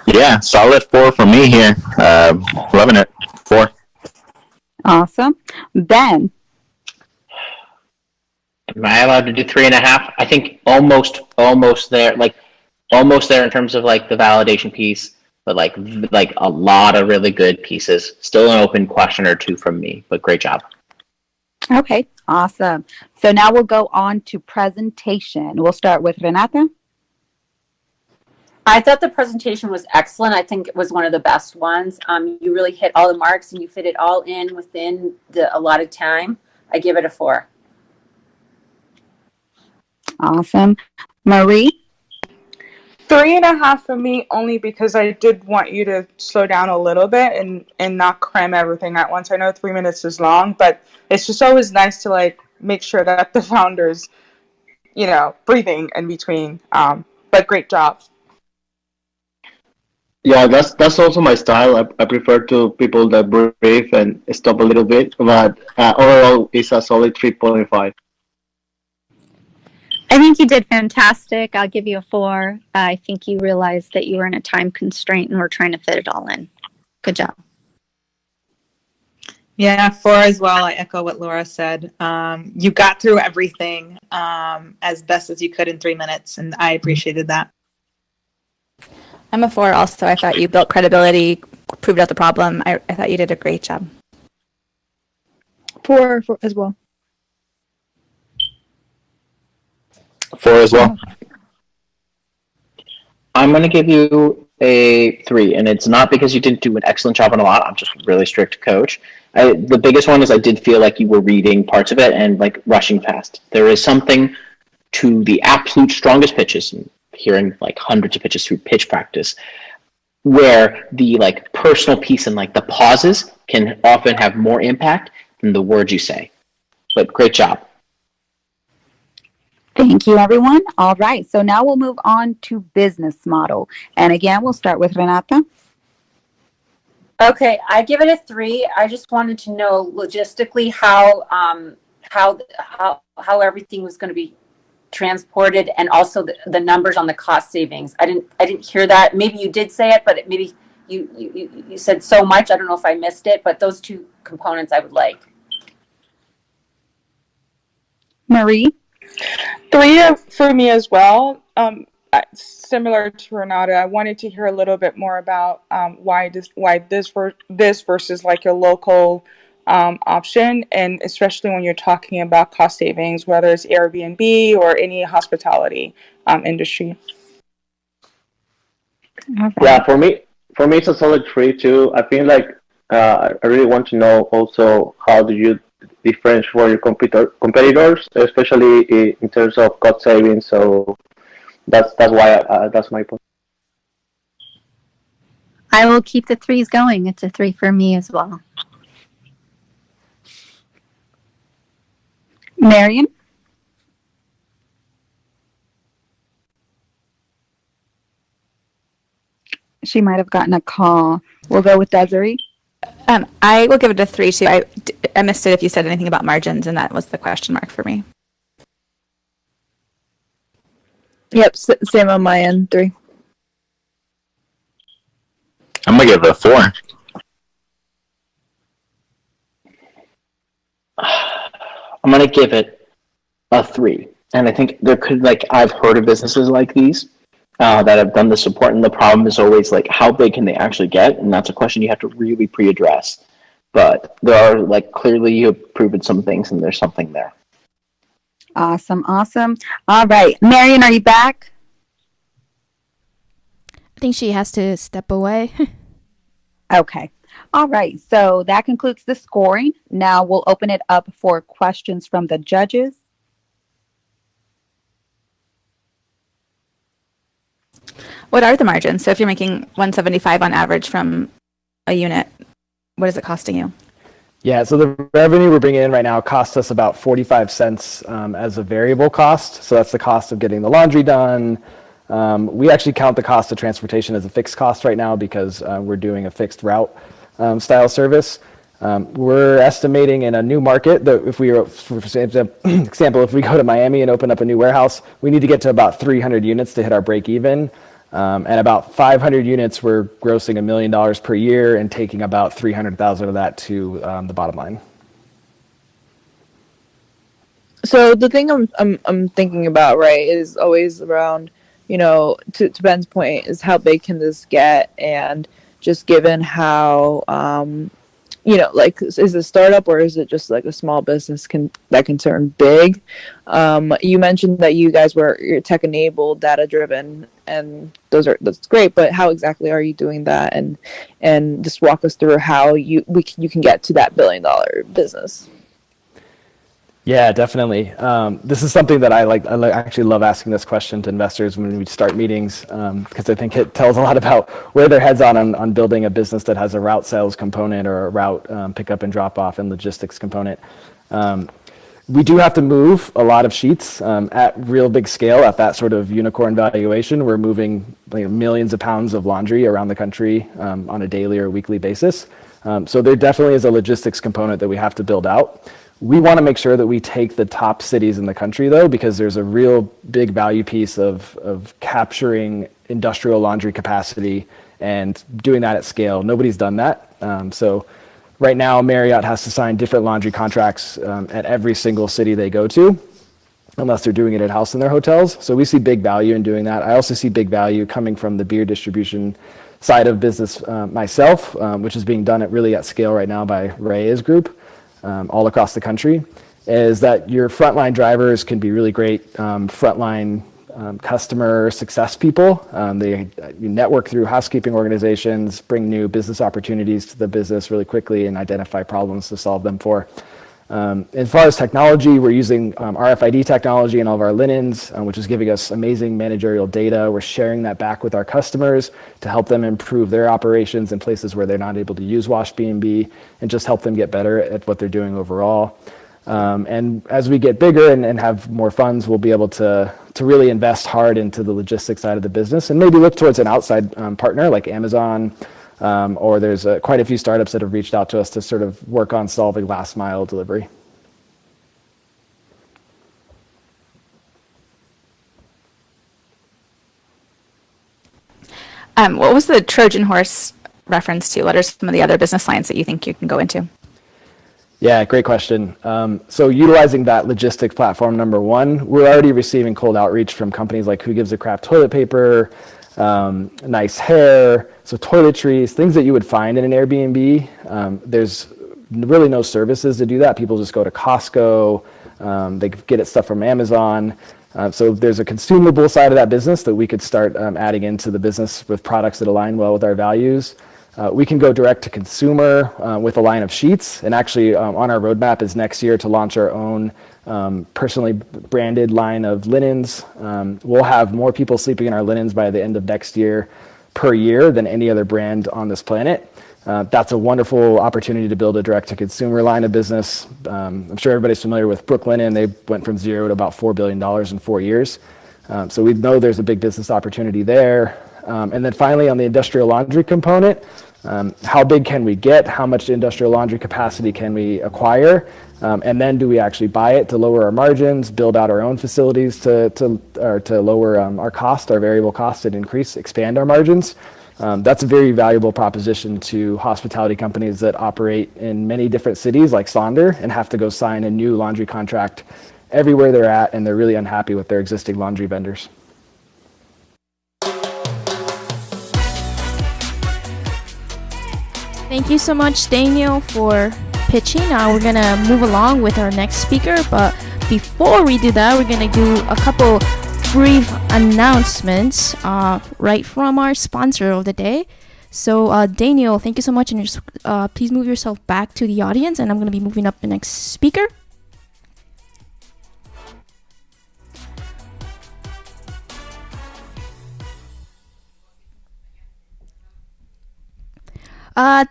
Yeah, solid 4 for me here. Loving it. 4. Awesome. Ben? Am I allowed to do 3.5? I think almost there, almost there in terms of like the validation piece, but like a lot of really good pieces. Still an open question or 2 from me, but great job. Okay, awesome. So now we'll go on to presentation. We'll start with Renata. I thought the presentation was excellent. I think it was one of the best ones. You really hit all the marks and you fit it all in within the allotted time. I give it a 4. Awesome. Marie? 3.5 for me, only because I did want you to slow down a little bit and not cram everything at once. I know 3 minutes is long, but it's just always nice to like make sure that the founders, breathing in between. But great job. Yeah, that's also my style. I prefer to people that breathe and stop a little bit, but overall, it's a solid 3.5. I think you did fantastic. I'll give you a 4. I think you realized that you were in a time constraint and we're trying to fit it all in. Good job. Yeah, 4 as well. I echo what Laura said. You got through everything as best as you could in 3 minutes, and I appreciated that. I'm a 4 also. I thought you built credibility, proved out the problem. I thought you did a great job. 4 as well. 4 as well. I'm going to give you a 3, and it's not because you didn't do an excellent job on a lot. I'm just a really strict coach. The biggest one is I did feel like you were reading parts of it and like rushing fast. There is something to the absolute strongest pitches, and hearing like hundreds of pitches through pitch practice, where the like personal piece and like the pauses can often have more impact than the words you say. But great job. Thank you, everyone. All right, so now we'll move on to business model. And again, we'll start with Renata. Okay, I give it a 3. I just wanted to know logistically how how everything was going to be transported, and also the numbers on the cost savings. I didn't hear that. Maybe you did say it, but maybe you said so much. I don't know if I missed it, but those two components I would like. Marie? 3 for me as well. Similar to Renata, I wanted to hear a little bit more about why this versus like a local option, and especially when you're talking about cost savings, whether it's Airbnb or any hospitality industry. Yeah, for me, it's a solid 3 too. I feel like I really want to know also how do you differentiate for your competitors, especially in terms of cost savings. So that's why that's my point. I will keep the 3s going. It's a 3 for me as well. Marion? She might have gotten a call. We'll go with Desiree. I will give it a 3 too. I missed it if you said anything about margins, and that was the question mark for me. Yep, same on my end, 3. I'm gonna give it a 4. I'm gonna give it a 3, and I think I've heard of businesses like these that have done the support, and the problem is always like how big can they actually get, and that's a question you have to really pre-address. But there are clearly you have proven some things, and there's something there. Awesome. All right, Marion, are you back? I think she has to step away. Okay. All right. So that concludes the scoring. Now we'll open it up for questions from the judges. What are the margins? So if you're making $175 on average from a unit, what is it costing you? Yeah, so the revenue we're bringing in right now costs us about 45 cents as a variable cost. So that's the cost of getting the laundry done. We actually count the cost of transportation as a fixed cost right now because we're doing a fixed route style service. We're estimating in a new market that if we, for example, if we go to Miami and open up a new warehouse, we need to get to about 300 units to hit our break even. And about 500 units, we're grossing $1 million per year and taking about 300,000 of that to the bottom line. So the thing I'm thinking about, right, is always around, to Ben's point, is how big can this get, and just given how, is it a startup or is it just like a small business that can turn big? You mentioned that you guys you're tech enabled, data driven, and that's great. But how exactly are you doing that? And just walk us through how you can get to that $1 billion business. Yeah, definitely. This is something that I actually love asking this question to investors when we start meetings, because I think it tells a lot about where their head's on building a business that has a route sales component or a route pickup and drop off and logistics component. We do have to move a lot of sheets at real big scale at that sort of unicorn valuation. We're moving millions of pounds of laundry around the country on a daily or weekly basis. So there definitely is a logistics component that we have to build out. We want to make sure that we take the top cities in the country, though, because there's a real big value piece of capturing industrial laundry capacity and doing that at scale. Nobody's done that. So right now, Marriott has to sign different laundry contracts at every single city they go to, unless they're doing it in-house in their hotels. So we see big value in doing that. I also see big value coming from the beer distribution side of business myself, which is being done at scale right now by Reyes Group. All across the country, is that your frontline drivers can be really great frontline customer success people. You network through housekeeping organizations, bring new business opportunities to the business really quickly, and identify problems to solve them for. As far as technology, we're using RFID technology in all of our linens, which is giving us amazing managerial data. We're sharing that back with our customers to help them improve their operations in places where they're not able to use Wash B&B, and just help them get better at what they're doing overall. And as we get bigger and have more funds, we'll be able to really invest hard into the logistics side of the business, and maybe look towards an outside partner like Amazon. Or there's quite a few startups that have reached out to us to sort of work on solving last mile delivery. What was the Trojan horse reference to? What are some of the other business lines that you think you can go into? Yeah, great question. So utilizing that logistics platform, number one, we're already receiving cold outreach from companies like Who Gives a Crap toilet paper, Nice Hair, so toiletries, things that you would find in an Airbnb. There's really no services to do that. People just go to Costco, they get stuff from Amazon. So there's a consumable side of that business that we could start adding into the business with products that align well with our values. We can go direct to consumer with a line of sheets, and actually on our roadmap is next year to launch our own personally branded line of linens. We'll have more people sleeping in our linens by the end of next year per year than any other brand on this planet. That's a wonderful opportunity to build a direct-to-consumer line of business. I'm sure everybody's familiar with Brooklinen. They went from 0 to about $4 billion in 4 years. So we know there's a big business opportunity there. And then finally, on the industrial laundry component, how big can we get? How much industrial laundry capacity can we acquire? And then do we actually buy it to lower our margins, build out our own facilities to lower our cost, our variable cost, and expand our margins? That's a very valuable proposition to hospitality companies that operate in many different cities like Sonder and have to go sign a new laundry contract everywhere they're at, and they're really unhappy with their existing laundry vendors. Thank you so much, Daniel, for pitching. Now we're gonna move along with our next speaker, but before we do that, we're gonna do a couple brief announcements right from our sponsor of the day. So Daniel, thank you so much, and please move yourself back to the audience, and I'm gonna be moving up the next speaker.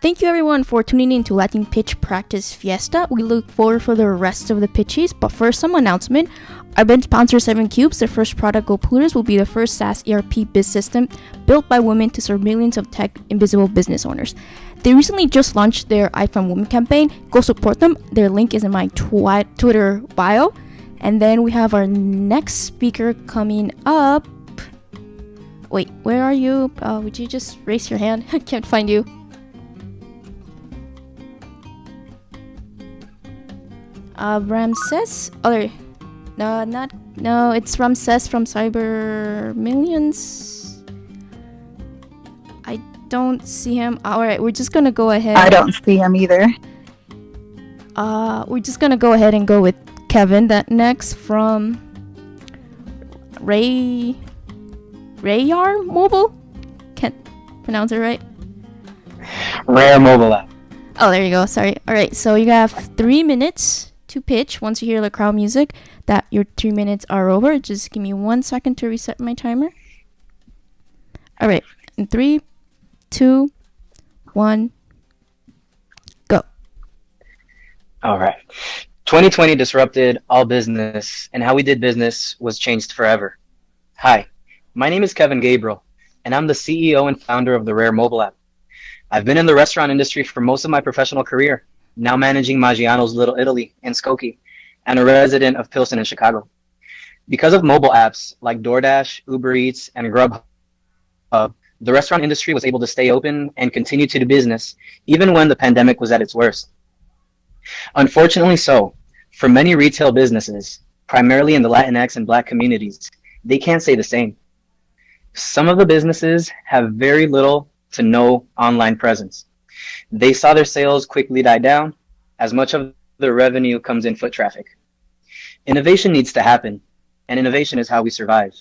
Thank you everyone for tuning in to Latin Pitch Practice Fiesta. We look forward for the rest of the pitches, but first some announcement. Our bench sponsor 7 Cubes, their first product Go Poolers, will be the first SaaS ERP biz system built by women to serve millions of tech invisible business owners. They recently just launched their iPhone Women campaign. Go support them. Their link is in my Twitter bio. And then we have our next speaker coming up. Wait, where are you? Would you just raise your hand? I can't find you. Ramses? No, it's Ramses from Cyber Millions. I don't see him. Alright, we're just gonna go ahead. I don't see him either. We're just gonna go ahead and go with Kevin, that next from Rayar Mobile? Can't pronounce it right. Rare mobile app. Oh, there you go. Sorry. Alright, so you have 3 minutes to pitch. Once you hear the crowd music, that your 3 minutes are over. Just give me 1 second to reset my timer. All right, in 3, 2, 1, go. All right. 2020 disrupted all business, and how we did business was changed forever. Hi, my name is Kevin Gabriel, and I'm the CEO and founder of the Rare mobile app. I've been in the restaurant industry for most of my professional career, now managing Maggiano's Little Italy in Skokie, and a resident of Pilsen in Chicago. Because of mobile apps like DoorDash, Uber Eats, and Grubhub, the restaurant industry was able to stay open and continue to do business even when the pandemic was at its worst. Unfortunately so, for many retail businesses, primarily in the Latinx and Black communities, they can't say the same. Some of the businesses have very little to no online presence. They saw their sales quickly die down, as much of their revenue comes in foot traffic. Innovation needs to happen, and innovation is how we survive.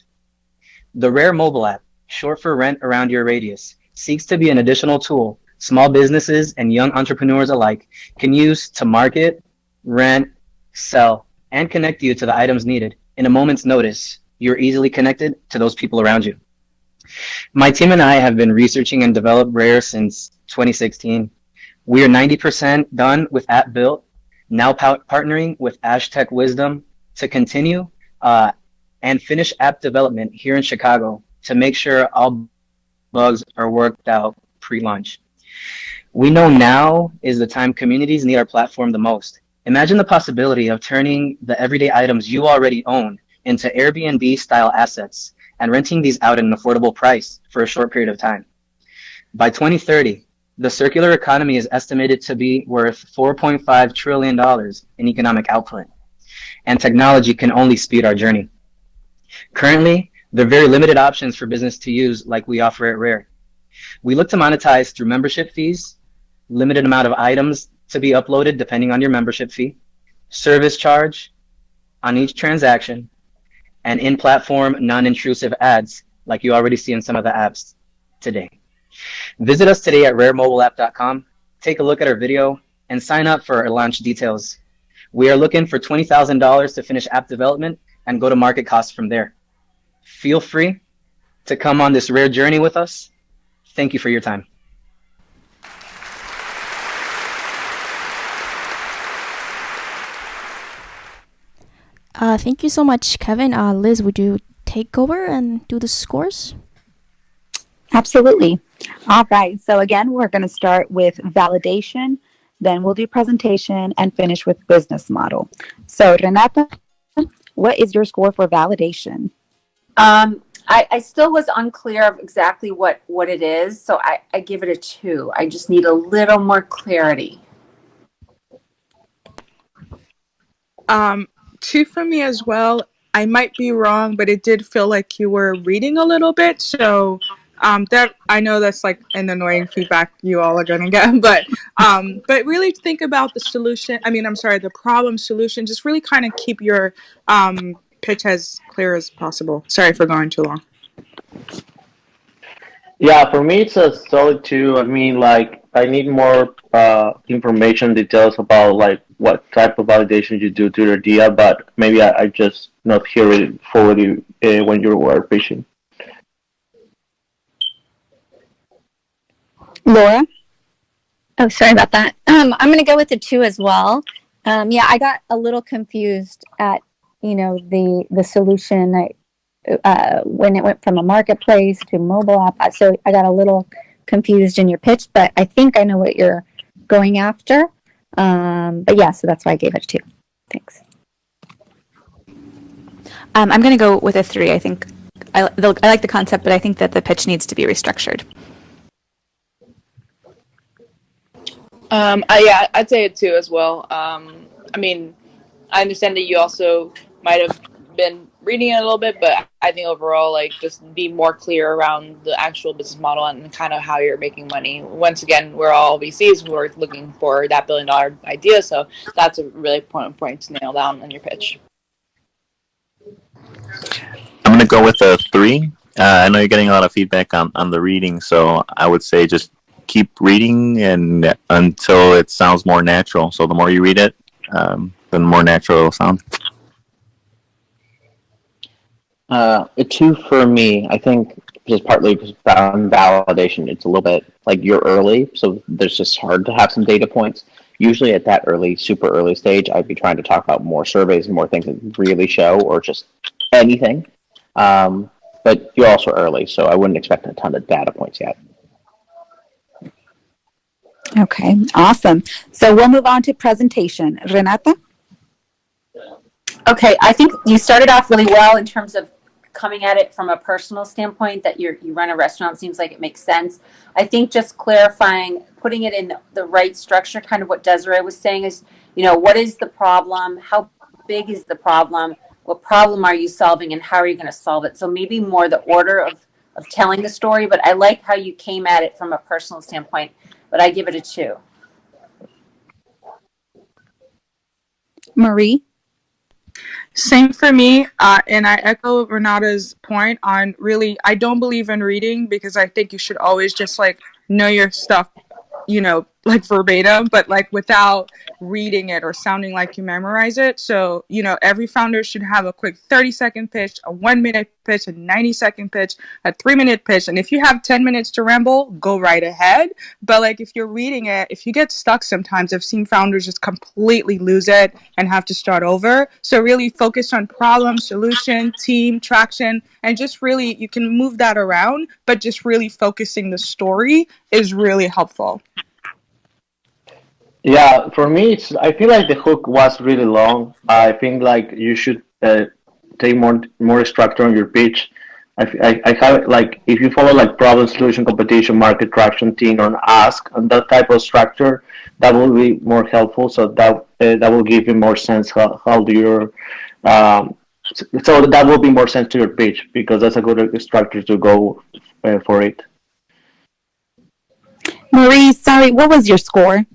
The Rare mobile app, short for Rent Around Your Radius, seeks to be an additional tool small businesses and young entrepreneurs alike can use to market, rent, sell, and connect you to the items needed. In a moment's notice, you're easily connected to those people around you. My team and I have been researching and developed Rare since 2016. We are 90% done with app built, now partnering with Ashtech Wisdom to continue and finish app development here in Chicago to make sure all bugs are worked out pre-launch. We know now is the time communities need our platform the most. Imagine the possibility of turning the everyday items you already own into Airbnb-style assets and renting these out at an affordable price for a short period of time. By 2030, the circular economy is estimated to be worth $4.5 trillion in economic output, and technology can only speed our journey. Currently, there are very limited options for business to use like we offer at Rare. We look to monetize through membership fees, limited amount of items to be uploaded depending on your membership fee, service charge on each transaction, and in-platform non-intrusive ads like you already see in some of the apps today. Visit us today at raremobileapp.com, take a look at our video, and sign up for our launch details. We are looking for $20,000 to finish app development and go to market costs from there. Feel free to come on this Rare journey with us. Thank you for your time. Thank you so much, Kevin. Liz, would you take over and do the scores? Absolutely. All right. So again, we're going to start with validation, then we'll do presentation and finish with business model. So Renata, what is your score for validation? I still was unclear of exactly what it is, so I give it a 2. I just need a little more clarity. 2 for me as well. I might be wrong, but it did feel like you were reading a little bit. So that I know that's like an annoying feedback you all are gonna get, but really think about the solution. The problem solution. Just really kind of keep your pitch as clear as possible. Sorry for going too long. Yeah, for me it's a solid 2. I need more information, details about like what type of validation you do to your idea, but maybe I just not hear it fully when you were pitching. Laura? Oh, sorry about that. I'm going to go with the 2 as well. I got a little confused at, the solution when it went from a marketplace to mobile app. So I got a little confused in your pitch, but I think I know what you're going after. So that's why I gave it a 2. Thanks. I'm going to go with a 3. I think I like the concept, but I think that the pitch needs to be restructured. I'd say a 2 as well. I understand that you also might have been reading it a little bit, but I think overall, just be more clear around the actual business model and kind of how you're making money. Once again, we're all VCs who are looking for that $1 billion idea, so that's a really important point to nail down in your pitch. I'm going to go with a 3. I know you're getting a lot of feedback on the reading, so I would say just keep reading and until it sounds more natural. So the more you read it, the more natural it'll sound. A 2 for me. I think just partly because on validation, it's a little bit like you're early, so there's just hard to have some data points. Usually at that super early stage, I'd be trying to talk about more surveys and more things that really show, or just anything. But you're also early, so I wouldn't expect a ton of data points yet. Okay, awesome. So we'll move on to presentation. Renata? Okay, I think you started off really well in terms of coming at it from a personal standpoint, that you run a restaurant. Seems like it makes sense. I think just clarifying, putting it in the right structure, kind of what Desiree was saying is, what is the problem? How big is the problem? What problem are you solving, and how are you going to solve it? So maybe more the order of telling the story, but I like how you came at it from a personal standpoint, but I give it a 2. Marie? Same for me, and I echo Renata's point on really, I don't believe in reading because I think you should always just know your stuff, verbatim, but without reading it or sounding like you memorize it. So, every founder should have a quick 30-second pitch, a 1-minute pitch, a 90-second pitch, a 3-minute pitch. And if you have 10 minutes to ramble, go right ahead. But if you're reading it, if you get stuck sometimes, I've seen founders just completely lose it and have to start over. So really focus on problem, solution, team, traction, and just really, you can move that around, but just really focusing the story is really helpful. Yeah, for me, I feel like the hook was really long. I think you should take more structure on your pitch. I have it like if you follow like problem solution competition market traction team on ask and that type of structure, that will be more helpful. So that will give you more sense how do your so that will be more sense to your pitch because that's a good structure to go for it. Marie, sorry, what was your score?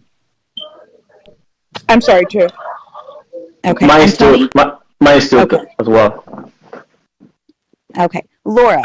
I'm sorry, too. Okay. Mine's Tony? still mine's still good as well. Okay. Laura.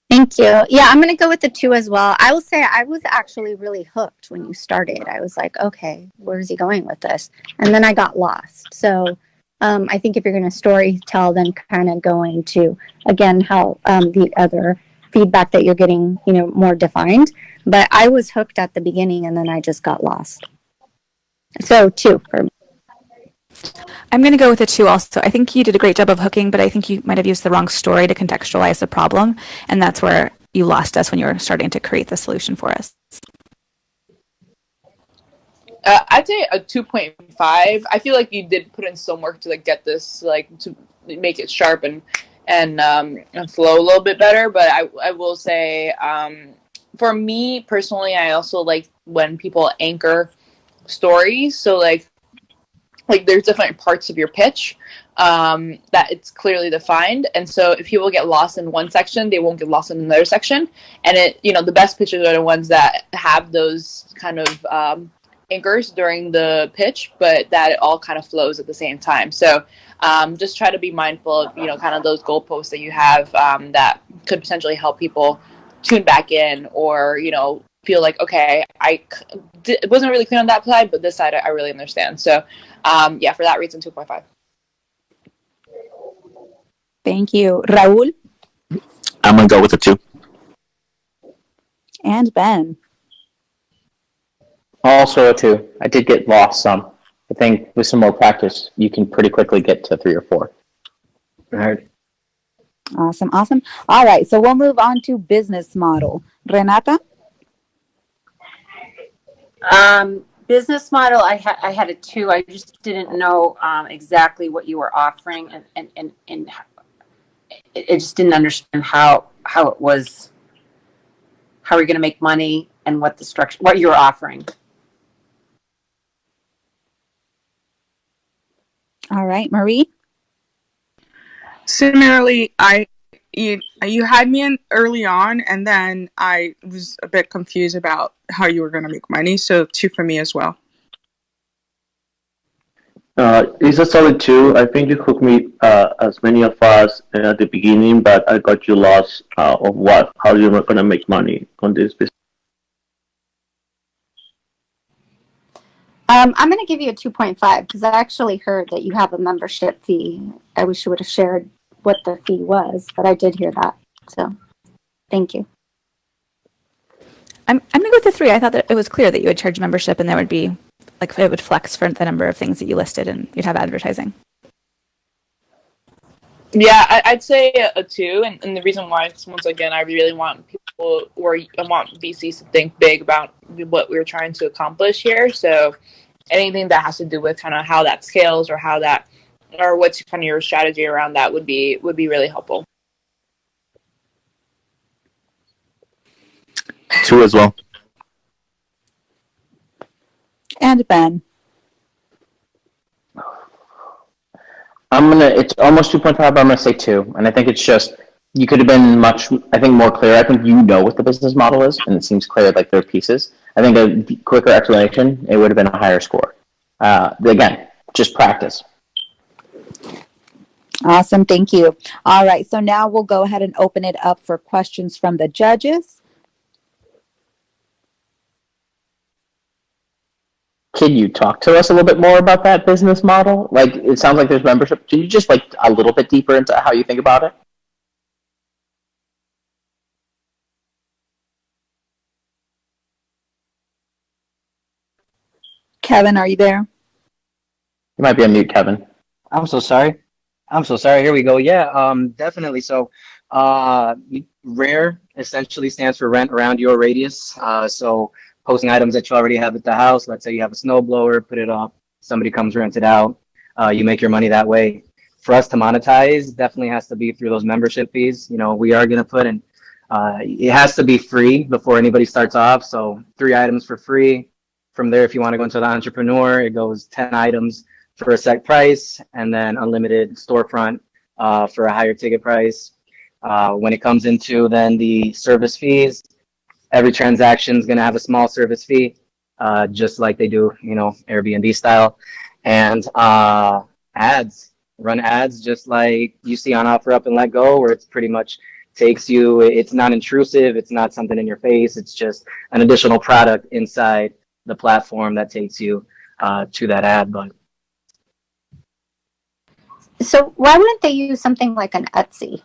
Thank you. Yeah, I'm going to go with the 2 as well. I will say I was actually really hooked when you started. I was like, okay, where is he going with this? And then I got lost. So I think if you're going to story tell, then kind of go into, again, how the other feedback that you're getting, more defined. But I was hooked at the beginning and then I just got lost. So 2 for me. I'm going to go with a 2 also. I think you did a great job of hooking, but I think you might have used the wrong story to contextualize the problem. And that's where you lost us when you were starting to create the solution for us. I'd say a 2.5. I feel like you did put in some work to like get this like to make it sharp and flow a little bit better. But I will say for me personally, I also like when people anchor stories. So like there's different parts of your pitch that it's clearly defined, and so if people get lost in one section, they won't get lost in another section. And the best pitches are the ones that have those kind of anchors during the pitch, but that it all kind of flows at the same time. So just try to be mindful of kind of those goalposts that you have that could potentially help people tune back in, or feel like, okay, it wasn't really clear on that side, but this side I really understand. So for that reason, 2.5. Thank you. Raul? I'm going to go with a 2. And Ben? Also a 2. I did get lost some. I think with some more practice, you can pretty quickly get to 3 or 4. All right. Awesome. All right, so we'll move on to business model. Renata? Business model, I had a 2. I just didn't know exactly what you were offering, and I just didn't understand how it was, how we're going to make money, and what the structure, what you were offering. All right, Marie? Similarly, you had me in early on, and then I was a bit confused about how you were going to make money. So 2 for me as well. It's a solid 2. I think you hooked me as many of us at the beginning, but I got you lost of how you're going to make money on this business. I'm going to give you a 2.5 because I actually heard that you have a membership fee. I wish you would have shared what the fee was, but I did hear that. So thank you. I'm going to go with a 3. I thought that it was clear that you would charge membership and there would be, like, it would flex for the number of things that you listed and you'd have advertising. Yeah, I'd say a 2, and the reason why is, once again, I really want people, or I want VCs to think big about what we're trying to accomplish here. So anything that has to do with kind of how that scales, or how that, or what's kind of your strategy around that would be really helpful. 2 as well. And Ben? It's almost 2.5, but I'm going to say 2. And I think it's just, you could have been much, I think, more clear. I think you know what the business model is, and it seems clear, like, there are pieces. I think a quicker explanation, it would have been a higher score. Again, just practice. Awesome, thank you. All right, so now we'll go ahead and open it up for questions from the judges. Can you talk to us a little bit more about that business model? Like, it sounds like there's membership. Can you just, like, a little bit deeper into how you think about it? Kevin, are you there? You might be on mute, Kevin. I'm so sorry. Here we go. Yeah, definitely. So, RARE essentially stands for rent around your radius. So posting items that you already have at the house. Let's say you have a snowblower, put it up. Somebody comes, rent it out. You make your money that way. for us to monetize, definitely has to be through those membership fees. You know, we are going to put in, it has to be free before anybody starts off. So 3 items for free. From there, if you want to go into the entrepreneur, it goes 10 items for a set price, and then unlimited storefront for a higher ticket price. When it comes into then the service fees, every transaction is going to have a small service fee, just like they do, you know, Airbnb style. And ads, run ads just like you see on Offer Up and Let Go, where it's pretty much takes you, it's not intrusive, it's not something in your face, it's just an additional product inside the platform that takes you to that ad. But So why wouldn't they use something like an Etsy?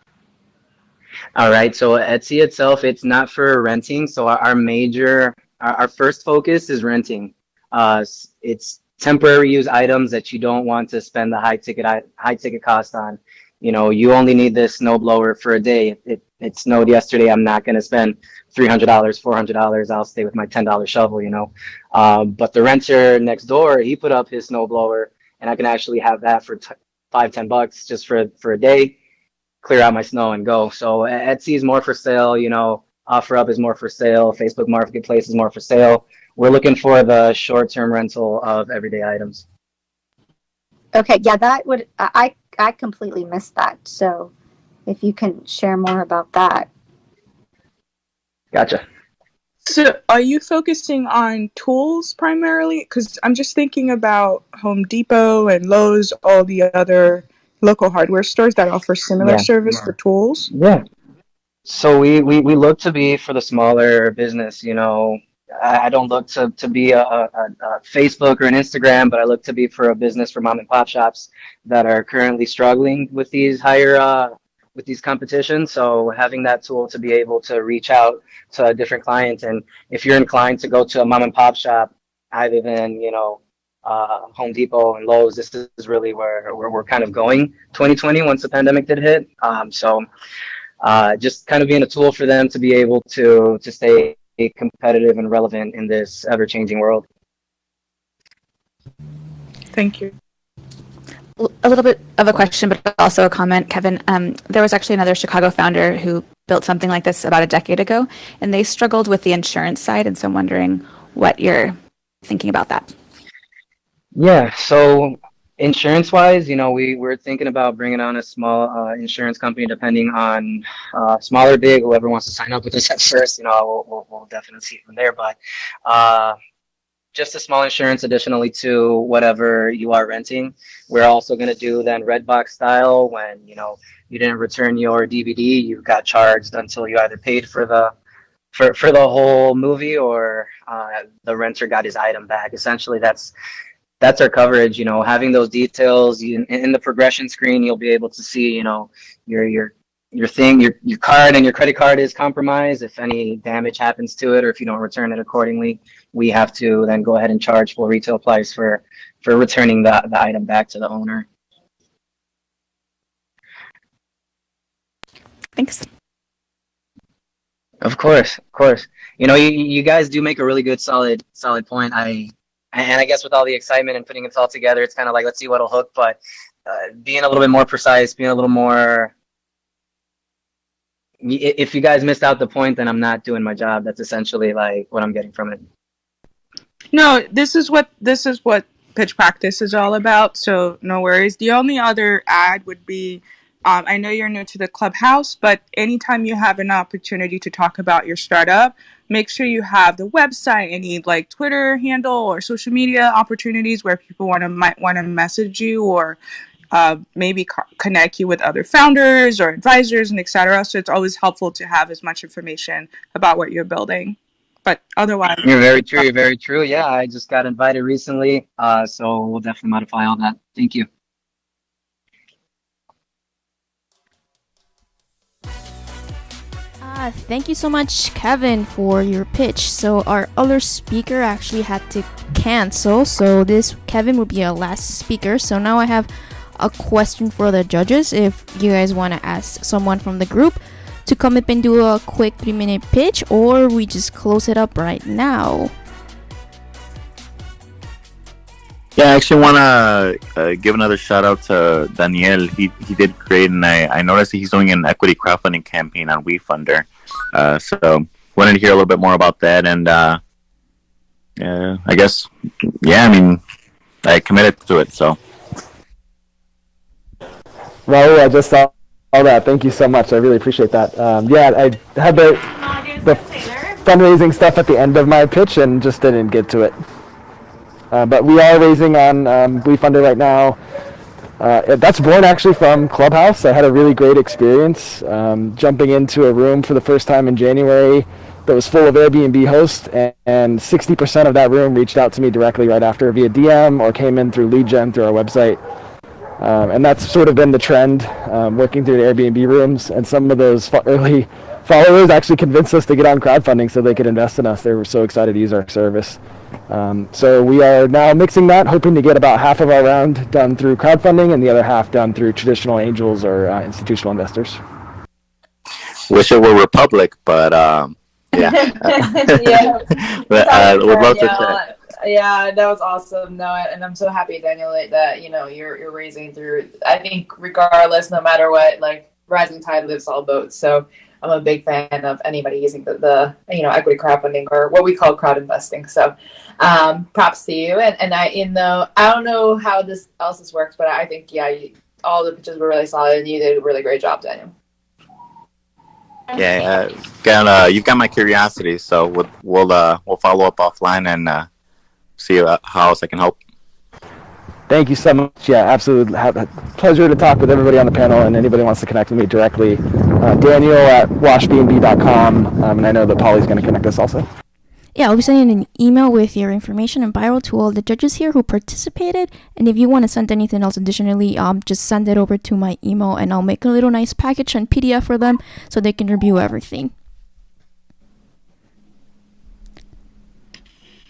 all right, so Etsy itself, it's not for renting. So our first focus is renting. It's temporary use items that you don't want to spend the high ticket cost on. You know, you only need this snowblower for a day. It snowed yesterday. I'm not going to spend $300, $400. I'll stay with my $10 shovel, you know. But the renter next door, he put up his snowblower, and I can actually have that for $5-10 just for a day, clear out my snow and go. So Etsy is more for sale, you know. Offer Up is more for sale. Facebook Marketplace is more for sale. We're looking for the short-term rental of everyday items. Okay, yeah, that would I completely missed that. So if you can share more about that. Gotcha. So, are you focusing on tools primarily? Because I'm just thinking about Home Depot and Lowe's, all the other local hardware stores that offer similar Yeah. service for tools. Yeah. So we look to be for the smaller business, you know. I don't look to be a Facebook or an Instagram, but I look to be for a business for mom and pop shops that are currently struggling with these with these competitions. So having that tool to be able to reach out to a different client, and if you're inclined to go to a mom and pop shop, other than, you know, Home Depot and Lowe's, this is really where we're kind of going 2020 once the pandemic did hit. So just kind of being a tool for them to be able to stay competitive and relevant in this ever-changing world. Thank you. A little bit of a question, but also a comment, Kevin. There was actually another Chicago founder who built something like this about a decade ago, and they struggled with the insurance side, and so I'm wondering what you're thinking about that. Yeah, so insurance-wise, you know, we're thinking about bringing on a small insurance company, depending on small or big, whoever wants to sign up with us at first. You know, we'll definitely see it from there. But just a small insurance additionally to whatever you are renting. We're also going to do then Redbox style, when, you know, you didn't return your DVD, you got charged until you either paid for the whole movie, or the renter got his item back. Essentially, that's our coverage. You know, having those details in the progression screen, you'll be able to see, you know, your card and your credit card is compromised. If any damage happens to it, or if you don't return it accordingly, we have to then go ahead and charge full retail price for returning the item back to the owner. Thanks. Of course. You know, you guys do make a really good, solid point. And I guess with all the excitement and putting it all together, it's kind of like, let's see what'll hook. But being a little bit more precise, being a little more, if you guys missed out the point, then I'm not doing my job. That's essentially like what I'm getting from it. No, this is what Pitch Practice is all about. So no worries. The only other ad would be, I know you're new to the Clubhouse, but anytime you have an opportunity to talk about your startup, make sure you have the website, any like Twitter handle or social media opportunities where people might want to message you, or maybe connect you with other founders or advisors and etc. So it's always helpful to have as much information about what you're building. But otherwise, You're very true. You're very true. Yeah, I just got invited recently, so we'll definitely modify all that. Thank you. Thank you so much, Kevin, for your pitch. So our other speaker actually had to cancel, so this Kevin will be our last speaker. So now I have a question for the judges. If you guys want to ask someone from the group to come up and do a quick 3-minute pitch, or we just close it up right now. Yeah, I actually want to give another shout out to Daniel. He did great, and I noticed that he's doing an equity crowdfunding campaign on WeFunder. So wanted to hear a little bit more about that, and I guess, yeah, I mean, I committed to it, so. Raul, I just saw that. Thank you so much. I really appreciate that. Yeah, I had the fundraising stuff at the end of my pitch and just didn't get to it. But we are raising on WeFunder right now. That's born actually from Clubhouse. I had a really great experience jumping into a room for the first time in January that was full of Airbnb hosts, and 60% of that room reached out to me directly right after via DM or came in through lead gen through our website. And that's sort of been the trend, working through the Airbnb rooms, and some of those early followers actually convinced us to get on crowdfunding so they could invest in us. They were so excited to use our service. So we are now mixing that, hoping to get about half of our round done through crowdfunding and the other half done through traditional angels or institutional investors. Wish it were Republic, but yeah. But would love to check. Yeah, that was awesome. No, and I'm so happy, Daniel, that you're raising through. I think regardless, no matter what, like rising tide lifts all boats. So I'm a big fan of anybody using the equity crowdfunding or what we call crowd investing. So props to you. And I don't know how this works, but I think all the pitches were really solid, and you did a really great job, Daniel. Yeah, you've got my curiosity, so we'll follow up offline and see how else I can help. Thank you so much. Yeah, absolutely. Pleasure to talk with everybody on the panel, and anybody wants to connect with me directly. Daniel at washbnb.com, and I know that Pauly's going to connect us also. Yeah, I'll be sending an email with your information and bio to all the judges here who participated. And if you want to send anything else additionally, just send it over to my email, and I'll make a little nice package and PDF for them so they can review everything.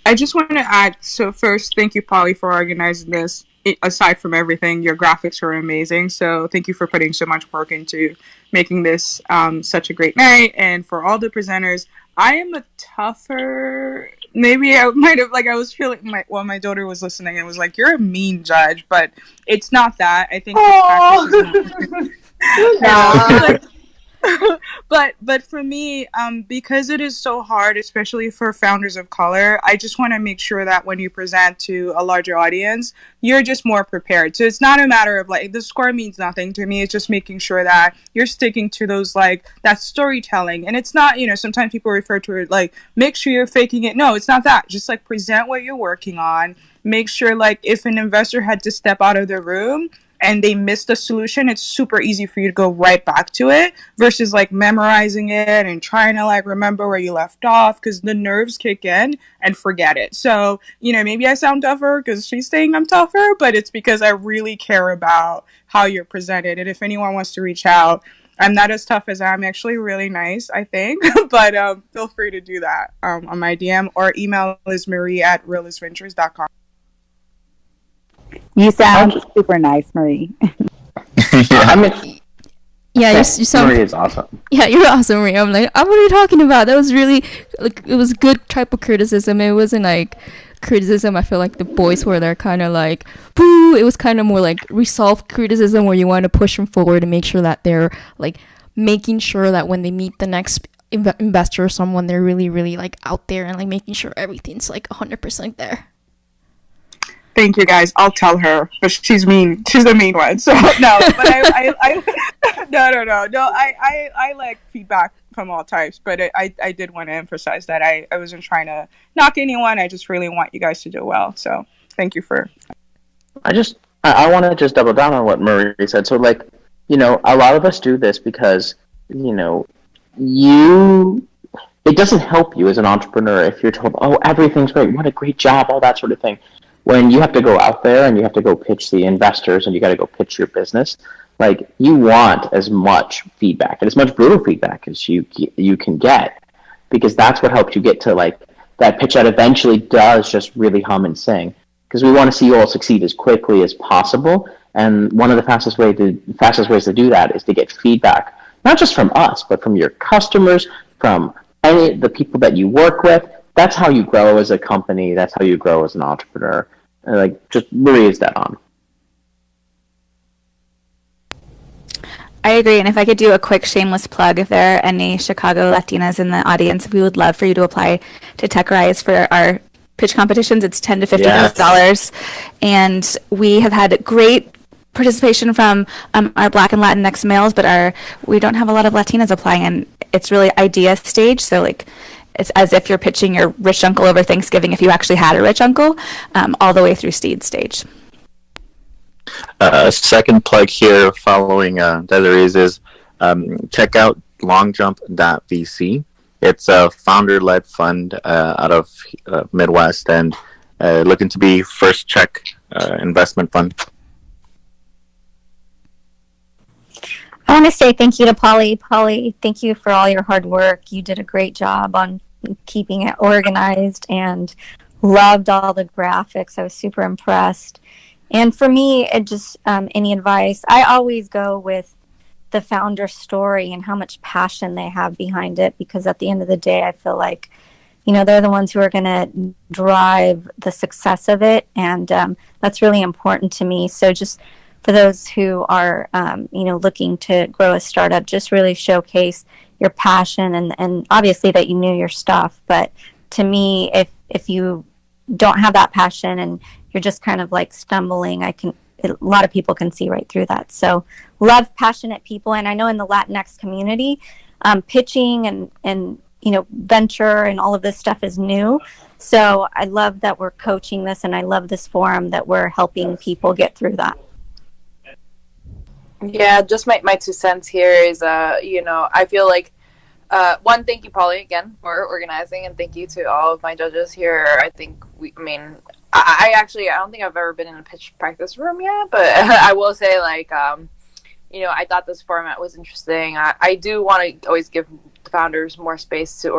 I just want to add, so first, thank you, Pauly, for organizing this. Aside from everything, your graphics were amazing. So thank you for putting so much work into making this such a great night. And for all the presenters, I am a tougher, maybe I might have, I was feeling, while my daughter was listening, it was like, you're a mean judge, but it's not that. I think the practice is but for me, because it is so hard, especially for founders of color, I just want to make sure that when you present to a larger audience, you're just more prepared. So it's not a matter of the score means nothing to me. It's just making sure that you're sticking to those that storytelling. And it's not, sometimes people refer to it make sure you're faking it. No, it's not that. Just present what you're working on. Make sure if an investor had to step out of the room and they missed a solution, it's super easy for you to go right back to it versus memorizing it and trying to remember where you left off, because the nerves kick in and forget it. So, maybe I sound tougher because she's saying I'm tougher, but it's because I really care about how you're presented. And if anyone wants to reach out, I'm not as tough as I'm actually really nice, I think, but feel free to do that on my DM, or email is marie@realistventures.com. You sound super nice, Marie. Yeah, you sound. Marie is awesome. Yeah, you're awesome, Marie. I'm what are you talking about? That was really it was good type of criticism. It wasn't criticism. I feel like the boys were there kind of boo. It was kind of more resolved criticism where you want to push them forward and make sure that they're making sure that when they meet the next investor or someone, they're really, really out there and making sure everything's 100% there. Thank you, guys. I'll tell her, but she's mean. She's the mean one. So no, but I like feedback from all types. But I did want to emphasize that I wasn't trying to knock anyone. I just really want you guys to do well. So thank you for. I want to just double down on what Marie said. So a lot of us do this because it doesn't help you as an entrepreneur if you're told, oh, everything's great, what a great job, all that sort of thing. When you have to go out there and you have to go pitch the investors and you got to go pitch your business, you want as much feedback and as much brutal feedback as you can get, because that's what helps you get to that pitch that eventually does just really hum and sing. Because we want to see you all succeed as quickly as possible, and one of the fastest ways to do that is to get feedback, not just from us, but from your customers, from the people that you work with. That's how you grow as a company. That's how you grow as an entrepreneur. just really is that on. I agree. And if I could do a quick shameless plug, if there are any Chicago Latinas in the audience, we would love for you to apply to Tech Rise for our pitch competitions. It's $10 to $50, and we have had great participation from our Black and Latinx males, but we don't have a lot of Latinas applying, and it's really idea stage. So it's as if you're pitching your rich uncle over Thanksgiving if you actually had a rich uncle, all the way through seed stage. A second plug here following Desiree's is check out longjump.vc. It's a founder-led fund out of Midwest and looking to be first check investment fund. I want to say thank you to Pauly. Pauly, thank you for all your hard work. You did a great job on keeping it organized and loved all the graphics. I was super impressed. And for me, it just any advice, I always go with the founder story and how much passion they have behind it, because at the end of the day, I feel like, they're the ones who are going to drive the success of it. And that's really important to me. So just for those who are, looking to grow a startup, just really showcase your passion and obviously that you knew your stuff. But to me, if you don't have that passion and you're just kind of like stumbling, a lot of people can see right through that. So love passionate people. And I know in the Latinx community, pitching and venture and all of this stuff is new. So I love that we're coaching this, and I love this forum that we're helping people get through that. Yeah, just my 2 cents here is, I feel like, one, thank you, Pauly, again, for organizing, and thank you to all of my judges here. I think I don't think I've ever been in a pitch practice room yet, but I will say, I thought this format was interesting. I do want to always give the founders more space to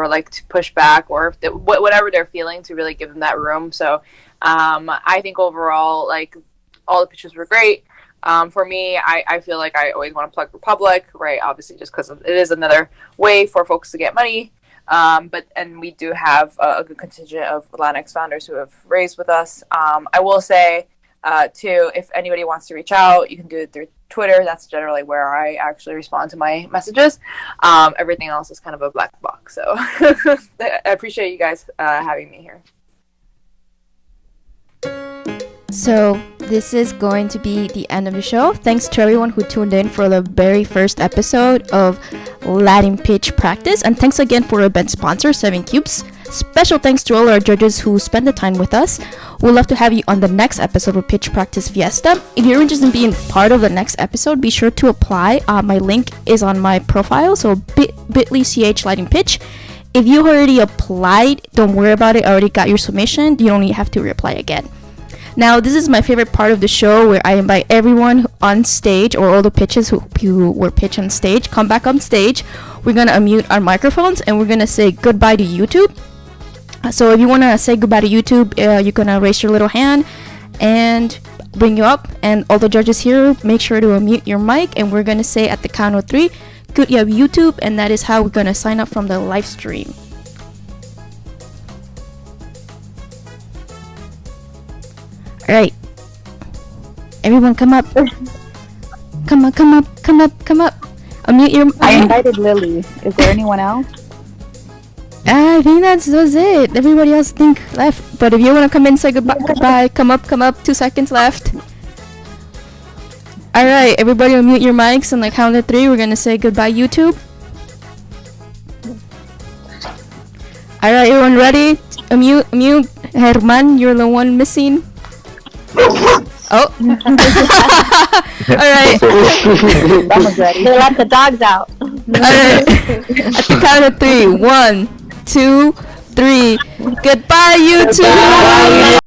push back, or if whatever they're feeling, to really give them that room. So I think overall, all the pitches were great. For me, I feel like I always want to plug Republic, right? Obviously, just because it is another way for folks to get money. And we do have a good contingent of Latinx founders who have raised with us. I will say, too, if anybody wants to reach out, you can do it through Twitter. That's generally where I actually respond to my messages. Everything else is kind of a black box. So I appreciate you guys having me here. So this is going to be the end of the show. Thanks to everyone who tuned in for the very first episode of Latin Pitch Practice, and thanks again for our event sponsor, 7 Cubes. Special thanks to all our judges who spent the time with us. We'd love to have you on the next episode of Pitch Practice Fiesta. If you're interested in being part of the next episode, be sure to apply. My link is on my profile, so bit.ly/, Latin Pitch. If you already applied, don't worry about it. I already got your submission. You only have to reapply again. Now, this is my favorite part of the show, where I invite everyone on stage, or all the pitches who were pitched on stage, come back on stage. We're going to unmute our microphones, and we're going to say goodbye to YouTube. So if you want to say goodbye to YouTube, you're going to raise your little hand and bring you up. And all the judges here, make sure to unmute your mic, and we're going to say at the count of 3, good job YouTube, and that is how we're going to sign up from the live stream. Alright, everyone come up. Come up. Unmute your I invited Lily. Is there anyone else? I think that's it. Everybody else left. But if you want to come in, say goodbye. Come up. 2 seconds left. Alright, everybody unmute your mics, and on the count of 3, we're gonna say goodbye YouTube. Alright, everyone ready? Unmute. Herman, you're the one missing. Oh. Alright. They let the dogs out. Alright. At the count of 3. 1, 2, 3. Goodbye, YouTube!